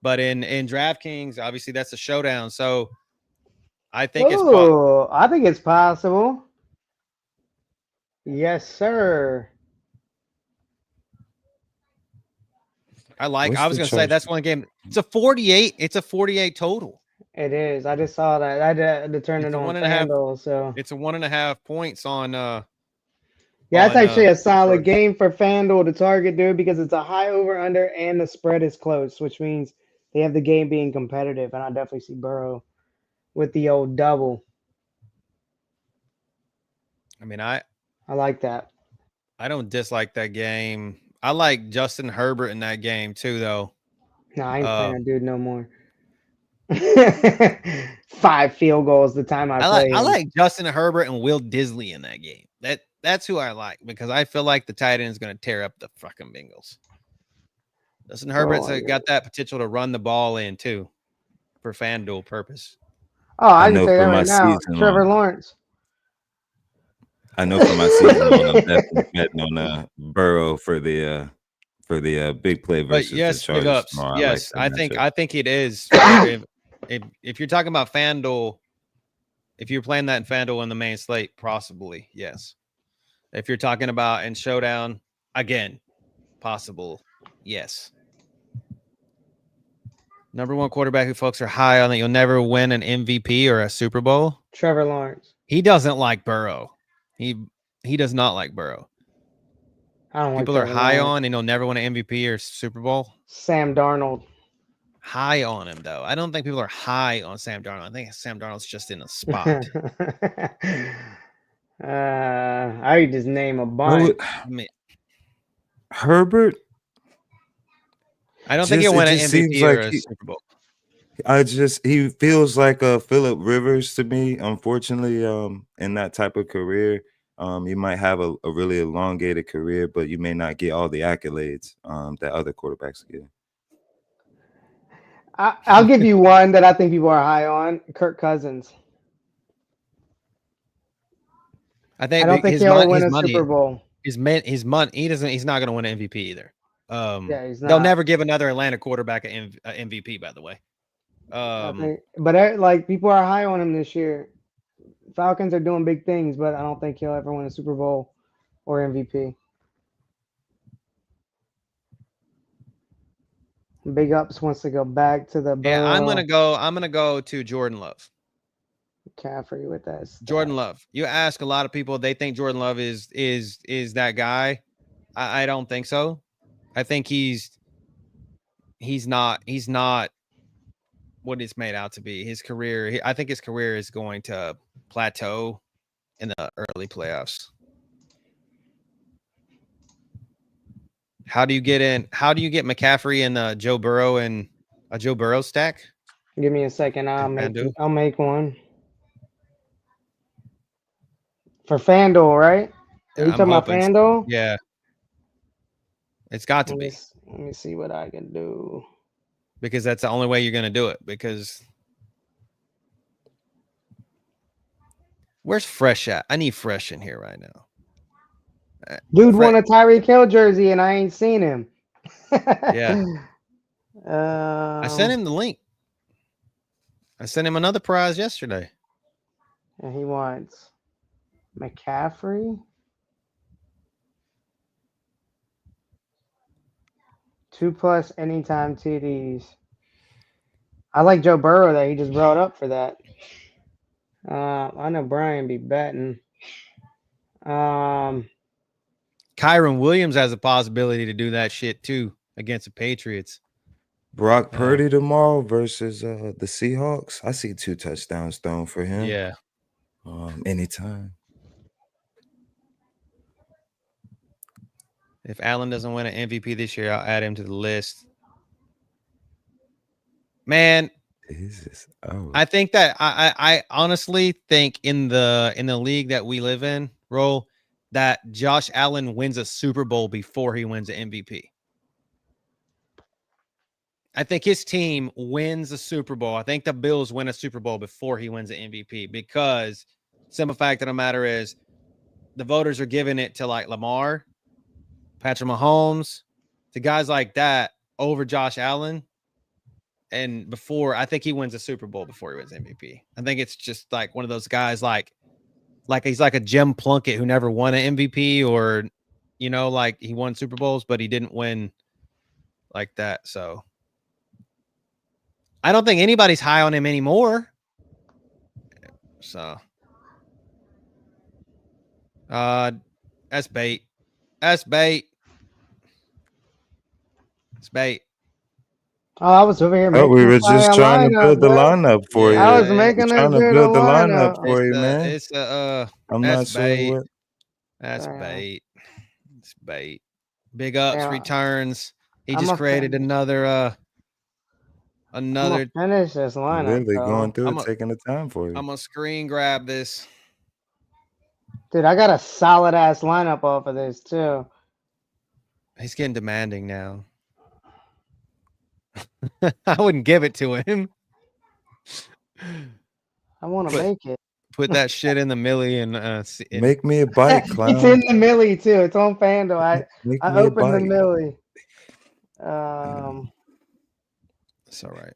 But in DraftKings, obviously that's a showdown. So I think it's possible. Yes, sir. I was gonna say that's one game. It's a 48. It's a 48 total. It is. I just saw that. I had to turn it on FanDuel. So it's a 1.5 points on. Yeah, that's actually a solid game for FanDuel to target, dude, because it's a high over under and the spread is close, which means they have the game being competitive. And I definitely see Burrow with the old double. I mean, I like that. I don't dislike that game. I like Justin Herbert in that game too, though. No, I ain't playing that dude no more. 5 field goals the time I play. I like Justin Herbert and Will Disley in that game. That's who I like because I feel like the tight end is going to tear up the fucking Bengals. Justin Herbert's got that potential to run the ball in too, for FanDuel purpose. Oh, I can say that right now. Trevor Lawrence. I know for my season long, I'm definitely betting on Burrow for the big play versus the Chargers. Big ups. Yes, I think it is. if you're talking about FanDuel, if you're playing that in FanDuel in the main slate, possibly yes. If you're talking about in Showdown, again, possible yes. Number one quarterback who folks are high on that you'll never win an MVP or a Super Bowl. Trevor Lawrence. He doesn't like Burrow. He does not like Burrow. I don't People are high on and he'll never win an MVP or Super Bowl. Sam Darnold. High on him though. I don't think people are high on Sam Darnold. I think Sam Darnold's just in a spot. I just name a bunch. Herbert. I don't think he'll win an MVP or a Super Bowl. He feels like a Phillip Rivers to me, unfortunately, in that type of career. You might have a really elongated career, but you may not get all the accolades that other quarterbacks get. I'll give you one that I think people are high on: Kirk Cousins. I don't think he'll win a Super Bowl. His money. He's not going to win an MVP either. He's not. They'll never give another Atlanta quarterback an MVP, by the way. But people are high on him this year. Falcons are doing big things, but I don't think he'll ever win a Super Bowl or MVP. Big Ups wants to go back to the. Yeah, I'm gonna go to Jordan Love. McCaffrey with that. Jordan Love. You ask a lot of people, they think Jordan Love is that guy. I don't think so. I think he's not what it's made out to be. His career, I think his career is going to plateau in the early playoffs. How do you get McCaffrey and Joe Burrow and a Joe Burrow stack? Give me a second. I'll make one. For FanDuel, right? Are you talking about FanDuel? Yeah. It's got to be. Let me see what I can do. Because that's the only way you're going to do it. Because where's Fresh at? I need Fresh in here right now. Dude won a Tyreek Hill jersey and I ain't seen him. Yeah. I sent him the link. I sent him another prize yesterday. And he wants McCaffrey. 2+ anytime TDs. I like Joe Burrow that he just brought up for that. I know Brian be betting. Kyron Williams has a possibility to do that shit too against the Patriots. Brock Purdy tomorrow versus the Seahawks. I see 2 touchdowns thrown for him. Yeah. Anytime. If Allen doesn't win an MVP this year, I'll add him to the list. Man, I think that I honestly think in the league that we live in, that Josh Allen wins a Super Bowl before he wins an MVP. I think his team wins a Super Bowl. I think the Bills win a Super Bowl before he wins an MVP because simple fact of the matter is the voters are giving it to like Lamar, Patrick Mahomes, to guys like that over Josh Allen. And I think he wins a Super Bowl before he wins MVP. I think it's just like one of those guys like he's like a Jim Plunkett who never won an MVP or, like he won Super Bowls, but he didn't win like that. So I don't think anybody's high on him anymore. So that's bait. That's bait. It's bait. Oh, I was over here. We were just trying to build the lineup for you. I was making trying to build the lineup for you, man. It's I'm not sure what. That's bait. It's bait. Big Ups returns. He just created another. Finish this lineup. Really going through it, taking the time for you. I'm gonna screen grab this. Dude, I got a solid ass lineup off of this too. He's getting demanding now. I wouldn't give it to him. I want to Put- make it. Put that shit in the millie and Make me a bite, clown. It's in the millie too. It's on FanDuel. I Make me a opened the bite. millie. It's all right.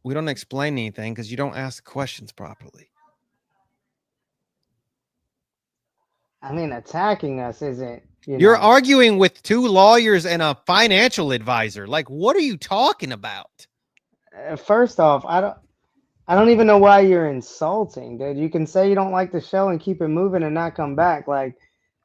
We don't explain anything because you don't ask questions properly. I mean, attacking us isn't. You're arguing with two lawyers and a financial advisor. Like, what are you talking about? First off, I don't even know why you're insulting, dude. You can say you don't like the show and keep it moving and not come back. Like,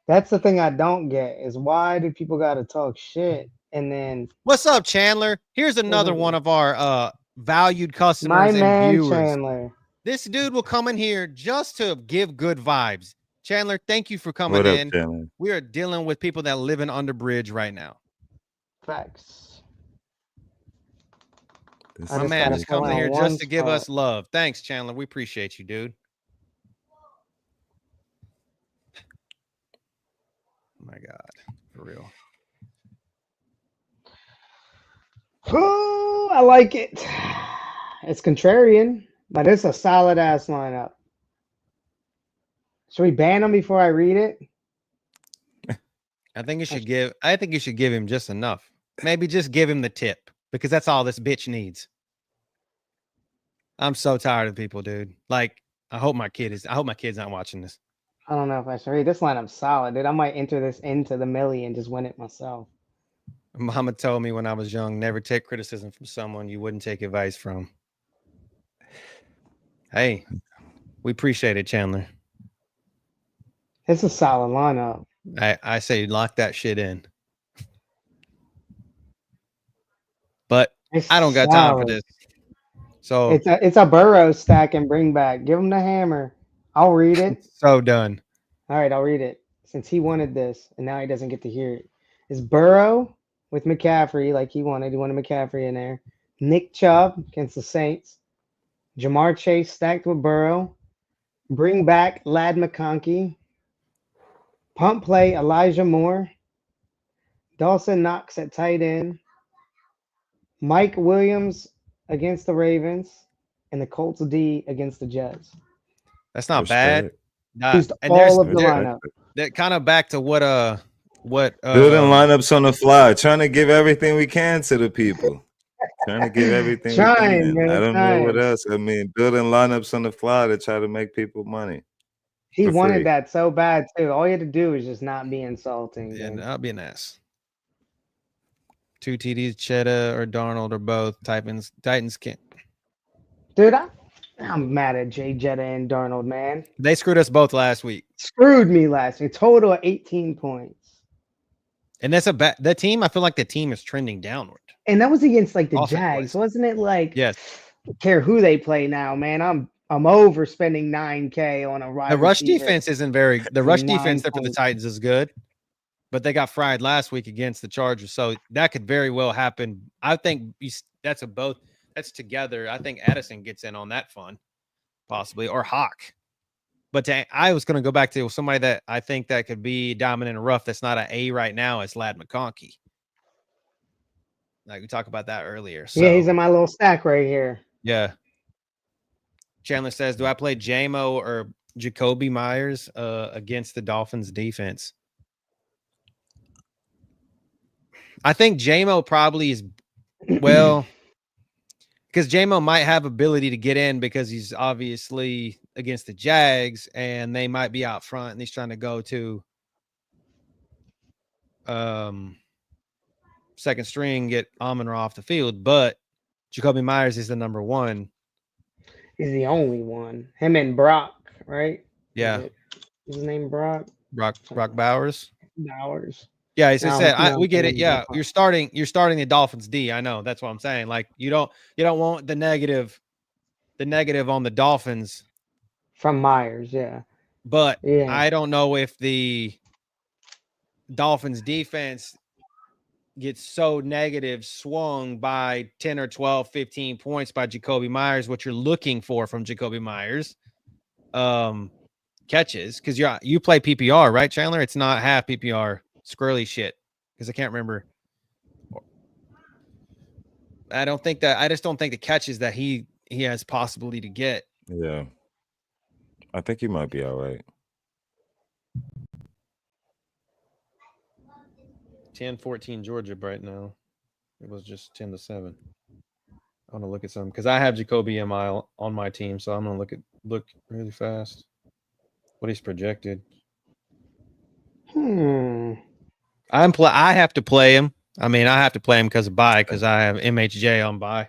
that's the thing I don't get is why do people got to talk shit and then. What's up, Chandler? Here's another one of our valued customers My and man, viewers. Chandler. This dude will come in here just to give good vibes. Chandler, thank you for coming What up, in. Chandler? We are dealing with people that live in under bridge right now. Facts. My man is coming here just to give us love. Thanks, Chandler. We appreciate you, dude. My God, for real. Oh, I like it. It's contrarian, but it's a solid ass lineup. Should we ban him before I read it? I think you should give. I think you should give him just enough. Maybe just give him the tip because that's all this bitch needs. I'm so tired of people, dude. Like, I hope my kid's not watching this. I don't know if I should read this lineup's solid, dude. I might enter this into the millie and just win it myself. Mama told me when I was young, never take criticism from someone you wouldn't take advice from. Hey, we appreciate it, Chandler. It's a solid lineup. I say lock that shit in. But I don't got time for this. So it's a Burrow stack and bring back. Give him the hammer. I'll read it. So done. All right, I'll read it. Since he wanted this and now he doesn't get to hear it. It's Burrow with McCaffrey like he wanted. He wanted McCaffrey in there. Nick Chubb against the Saints. Jamar Chase stacked with Burrow. Bring back Lad McConkey. Pump play Elijah Moore. Dawson Knox at tight end. Mike Williams against the Ravens. And the Colts D against the Jets. That's not bad. And all of the lineup. That kind of back to what building lineups on the fly, trying to give everything we can to the people. Trying to give everything we can. Man, I don't know what else. I mean, building lineups on the fly to try to make people money. He wanted that so bad too. All you had to do is just not be insulting. Yeah, not be an ass. 2 TDs, Cheddar or Darnold or both. Titans can't. Dude, I'm mad at Jay Jetta and Darnold, man. They screwed us both last week. Screwed me last week. Total of 18 points. And that's the team. I feel like the team is trending downward. And that was against like the Jags, wasn't it? Like, yes. I don't care who they play now, man. I'm overspending $9K on a ride. The rush defense isn't very. The rush defense for the Titans is good, but they got fried last week against the Chargers, so that could very well happen. I think that's together. I think Addison gets in on that fun, possibly, or Hawk. But I was going to go back to somebody that I think that could be dominant and rough. That's not an A right now. It's Lad McConkey. Like we talked about that earlier. So, yeah, he's in my little stack right here. Yeah. Chandler says, do I play JMO or Jacoby Myers against the Dolphins defense? I think JMO probably is, well, because JMO might have ability to get in because he's obviously against the Jags and they might be out front and he's trying to go to second string, get Amon-Ra off the field. But Jacoby Myers is the number one. He's the only one. Him and Brock, right? Yeah. Is his name Brock? Brock Bowers. Bowers. Yeah, as I said, we get it. Yeah, you're starting the Dolphins D. I know. That's what I'm saying. Like you don't want the negative on the Dolphins from Myers, yeah. But yeah. I don't know if the Dolphins defense gets so negative swung by 10 or 12, 15 points by Jacoby Myers, what you're looking for from Jacoby Myers. Can catches because you play PPR, right, Chandler? It's not half PPR squirrely shit because I can't remember. I just don't think the catches that he has possibility to get. Yeah. I think he might be all right. 10-14 Georgia right now. It was just 10-7. I want to look at some because I have Jacoby on my team, so I'm gonna look really fast. What he's projected. Hmm. I have to play him. I mean, I have to play him because I have MHJ on bye.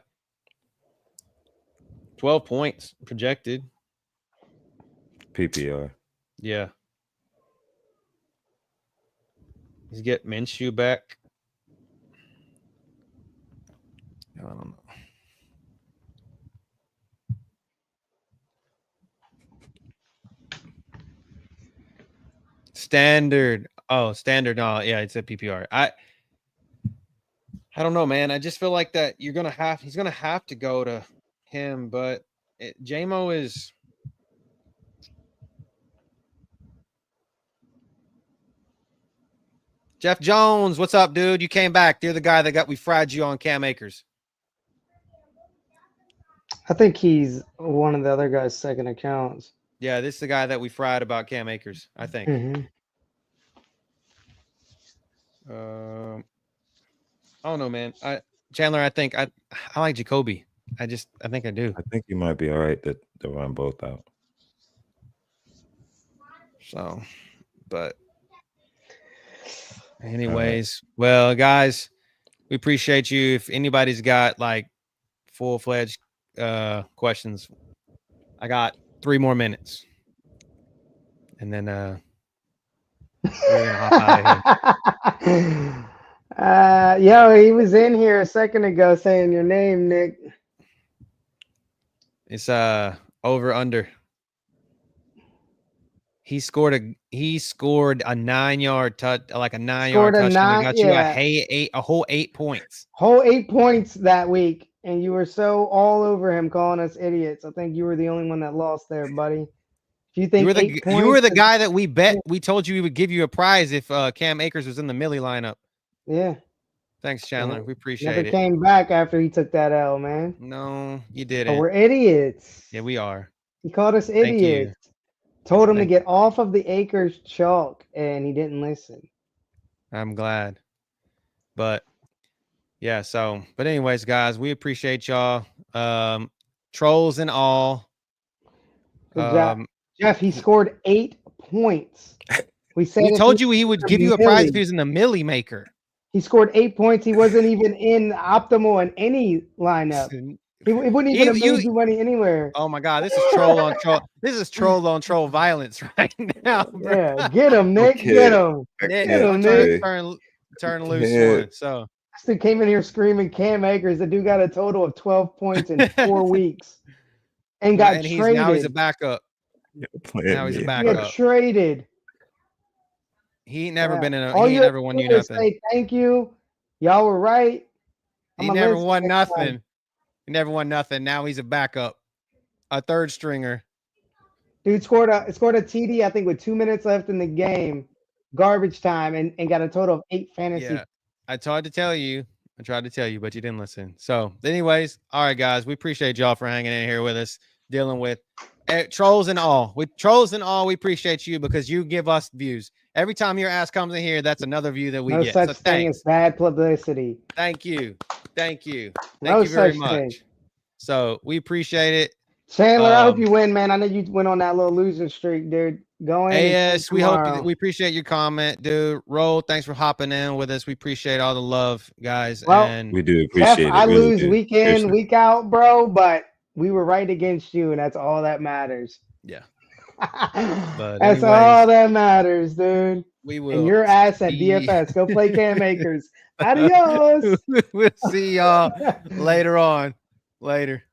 12 points projected. PPR. Yeah. He's get Minshew back. I don't know. Standard. Oh, standard. No, yeah, it's a PPR. I don't know, man. I just feel like that he's gonna have to go to him, but JMO is Jeff Jones. What's up, dude? You came back. You're the guy we fried you on Cam Akers. I think he's one of the other guy's second accounts. Yeah, this is the guy that we fried about Cam Akers, I think. Mm-hmm. I don't know, man. Chandler, I think I like Jacoby. I think I do. I think he might be all right to run both out. So, but anyways, well, guys, we appreciate you. If anybody's got like full-fledged questions, I got 3 more minutes. And then we're gonna hop out of here. Yo, he was in here a second ago saying your name, Nick. It's over under. He scored a 9-yard touch, like a 9-yard touchdown. Got you a whole 8 points. Whole 8 points that week, and you were so all over him calling us idiots. I think you were the only one that lost there, buddy. If you think you were the guy that we bet. We told you we would give you a prize if Cam Akers was in the Millie lineup. Yeah. Thanks, Chandler. Yeah. We appreciate Never it. Came back after he took that L, man. No, you didn't. Oh, we're idiots. Yeah, we are. He called us idiots. Told him to get off of the Akers chalk, and he didn't listen. I'm glad. But yeah, but anyways, guys, we appreciate y'all. Trolls and all. Good job. Jeff, he scored 8 points. We told you he would give you a prize if he was in the Millie Maker. He scored 8 points. He wasn't even in optimal in any lineup. He wouldn't even have made you money anywhere. Oh my God, this is troll on troll. This is troll on troll violence right now, bro. Yeah, get him, Nick. Get him. Get him, Nick. Turn loose one. So this dude came in here screaming Cam Akers. The dude got a total of 12 points in 4 weeks, and got traded. Now he's a backup. Now he's a backup. He got traded. He ain't never been in a. He ain't never won you nothing. Say thank you. Y'all were right. He never won nothing. He never won nothing. Now he's a backup, a third stringer. Dude scored a TD, I think, with 2 minutes left in the game, garbage time, and got a total of 8 fantasy. Yeah, I tried to tell you, but you didn't listen. So, anyways, all right, guys, we appreciate y'all for hanging in here with us, dealing with trolls and all. We appreciate you because you give us views. Every time your ass comes in here, that's another view that we get. No such thing as bad publicity. Thank you. Thank you very much. So we appreciate it. Chandler, I hope you win, man. I know you went on that little losing streak, dude. Going. Yes, we appreciate your comment, dude. Roll, thanks for hopping in with us. We appreciate all the love, guys. Well, and we do appreciate it. I lose week in, week out, bro, but we were right against you, and that's all that matters. Yeah. That's all that matters, dude. We will. And your ass at DFS. Go play Cam Akers. Adios. We'll see y'all later on. Later.